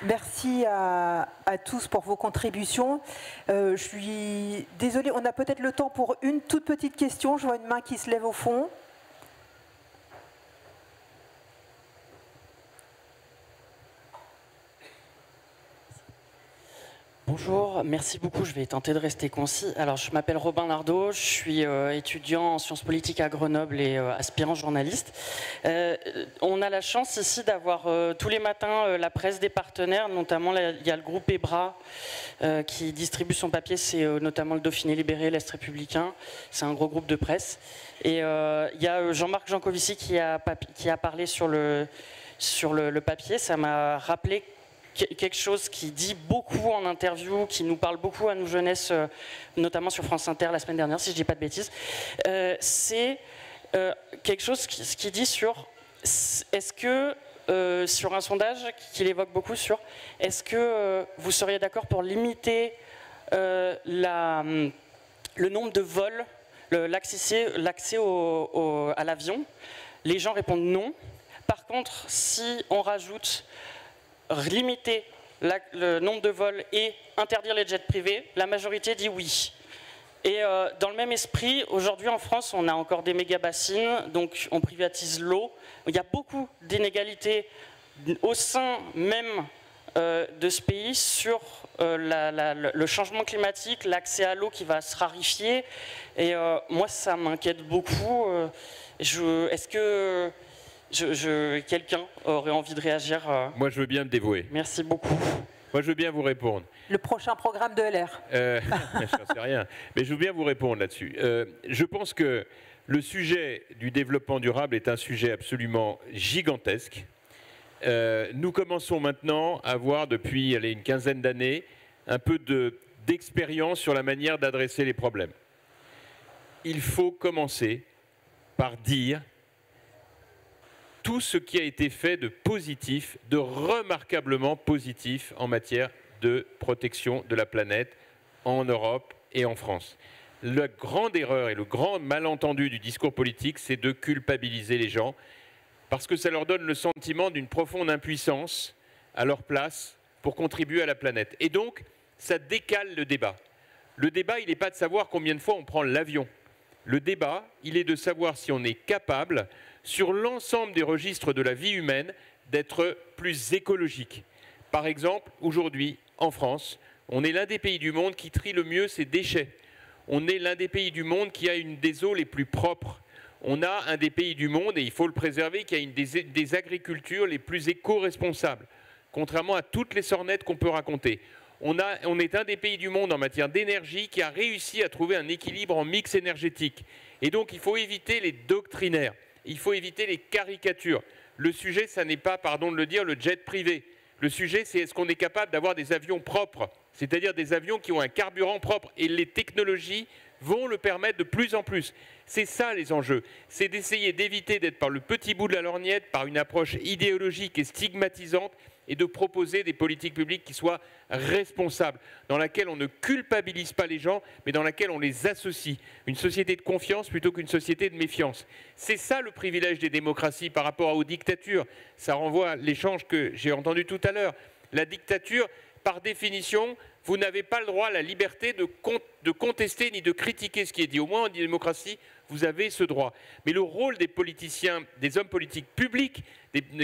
Merci à tous pour vos contributions. Je suis désolée, on a peut-être le temps pour une toute petite question. Je vois une main qui se lève au fond. Bonjour, merci beaucoup. Je vais tenter de rester concis. Alors, je m'appelle Robin Nardot, je suis étudiant en sciences politiques à Grenoble et aspirant journaliste. On a la chance ici d'avoir tous les matins la presse des partenaires, notamment il y a le groupe EBRA qui distribue son papier, c'est notamment le Dauphiné Libéré, l'Est Républicain, c'est un gros groupe de presse. Et il y a Jean-Marc Jancovici qui a parlé sur le papier, ça m'a rappelé quelque chose qui dit beaucoup en interview, qui nous parle beaucoup à nous jeunesse, notamment sur France Inter la semaine dernière, si je ne dis pas de bêtises. C'est quelque chose qui dit sur, est-ce que, sur un sondage qu'il évoque beaucoup sur, est-ce que vous seriez d'accord pour limiter le nombre de vols, l'accès à l'avion? Les gens répondent non. Par contre, si on rajoute limiter le nombre de vols et interdire les jets privés, la majorité dit oui. Et dans le même esprit, aujourd'hui en France, on a encore des méga-bassines, donc on privatise l'eau. Il y a beaucoup d'inégalités au sein même de ce pays sur le changement climatique, l'accès à l'eau qui va se raréfier. Et moi, ça m'inquiète beaucoup. Est-ce que quelqu'un aurait envie de réagir? Moi, je veux bien me dévouer. Merci beaucoup. Moi, je veux bien vous répondre. Le prochain programme de LR. Je n'en sais rien. Mais je veux bien vous répondre là-dessus. Je pense que le sujet du développement durable est un sujet absolument gigantesque. Nous commençons maintenant à avoir, depuis une quinzaine d'années, un peu d'expérience sur la manière d'adresser les problèmes. Il faut commencer par dire tout ce qui a été fait de positif, de remarquablement positif en matière de protection de la planète en Europe et en France. La grande erreur et le grand malentendu du discours politique, c'est de culpabiliser les gens parce que ça leur donne le sentiment d'une profonde impuissance à leur place pour contribuer à la planète. Et donc, ça décale le débat. Le débat, il n'est pas de savoir combien de fois on prend l'avion. Le débat, il est de savoir si on est capable, sur l'ensemble des registres de la vie humaine, d'être plus écologique. Par exemple, aujourd'hui, en France, on est l'un des pays du monde qui trie le mieux ses déchets. On est l'un des pays du monde qui a une des eaux les plus propres. On a un des pays du monde, et il faut le préserver, qui a une des agricultures les plus éco-responsables, contrairement à toutes les sornettes qu'on peut raconter. On est un des pays du monde en matière d'énergie qui a réussi à trouver un équilibre en mix énergétique. Et donc, il faut éviter les doctrinaires, il faut éviter les caricatures. Le sujet, ça n'est pas, pardon de le dire, le jet privé. Le sujet, c'est est-ce qu'on est capable d'avoir des avions propres, c'est-à-dire des avions qui ont un carburant propre. Et les technologies vont le permettre de plus en plus. C'est ça les enjeux. C'est d'essayer d'éviter d'être par le petit bout de la lorgnette, par une approche idéologique et stigmatisante, et de proposer des politiques publiques qui soient responsables, dans laquelle on ne culpabilise pas les gens, mais dans laquelle on les associe. Une société de confiance plutôt qu'une société de méfiance. C'est ça le privilège des démocraties par rapport aux dictatures. Ça renvoie à l'échange que j'ai entendu tout à l'heure. La dictature, par définition, vous n'avez pas le droit, la liberté de contester ni de critiquer ce qui est dit. Au moins en démocratie, vous avez ce droit. Mais le rôle des politiciens, des hommes politiques publics,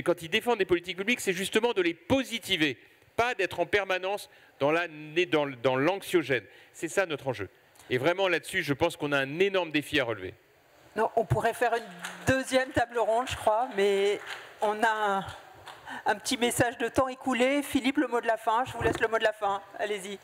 quand ils défendent des politiques publiques, c'est justement de les positiver, pas d'être en permanence dans l'anxiogène. C'est ça notre enjeu. Et vraiment là-dessus, je pense qu'on a un énorme défi à relever. Non, on pourrait faire une deuxième table ronde, je crois, mais on a un petit message de temps écoulé. Philippe, le mot de la fin. Je vous laisse le mot de la fin. Allez-y.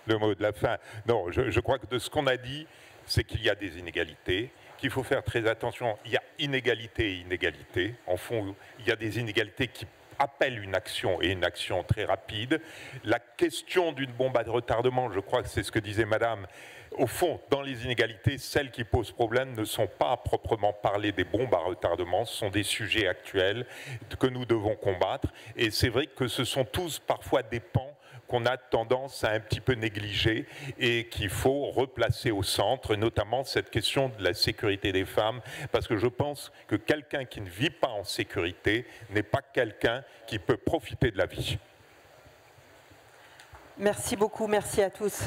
Le mot de la fin. Non, je crois que de ce qu'on a dit, c'est qu'il y a des inégalités, qu'il faut faire très attention. Il y a inégalité et inégalité. En fond, il y a des inégalités qui appellent une action, et une action très rapide. La question d'une bombe à retardement, je crois que c'est ce que disait Madame, au fond, dans les inégalités, celles qui posent problème ne sont pas à proprement parler des bombes à retardement, ce sont des sujets actuels que nous devons combattre. Et c'est vrai que ce sont tous parfois des pans qu'on a tendance à un petit peu négliger et qu'il faut replacer au centre, notamment cette question de la sécurité des femmes, parce que je pense que quelqu'un qui ne vit pas en sécurité n'est pas quelqu'un qui peut profiter de la vie. Merci beaucoup, merci à tous.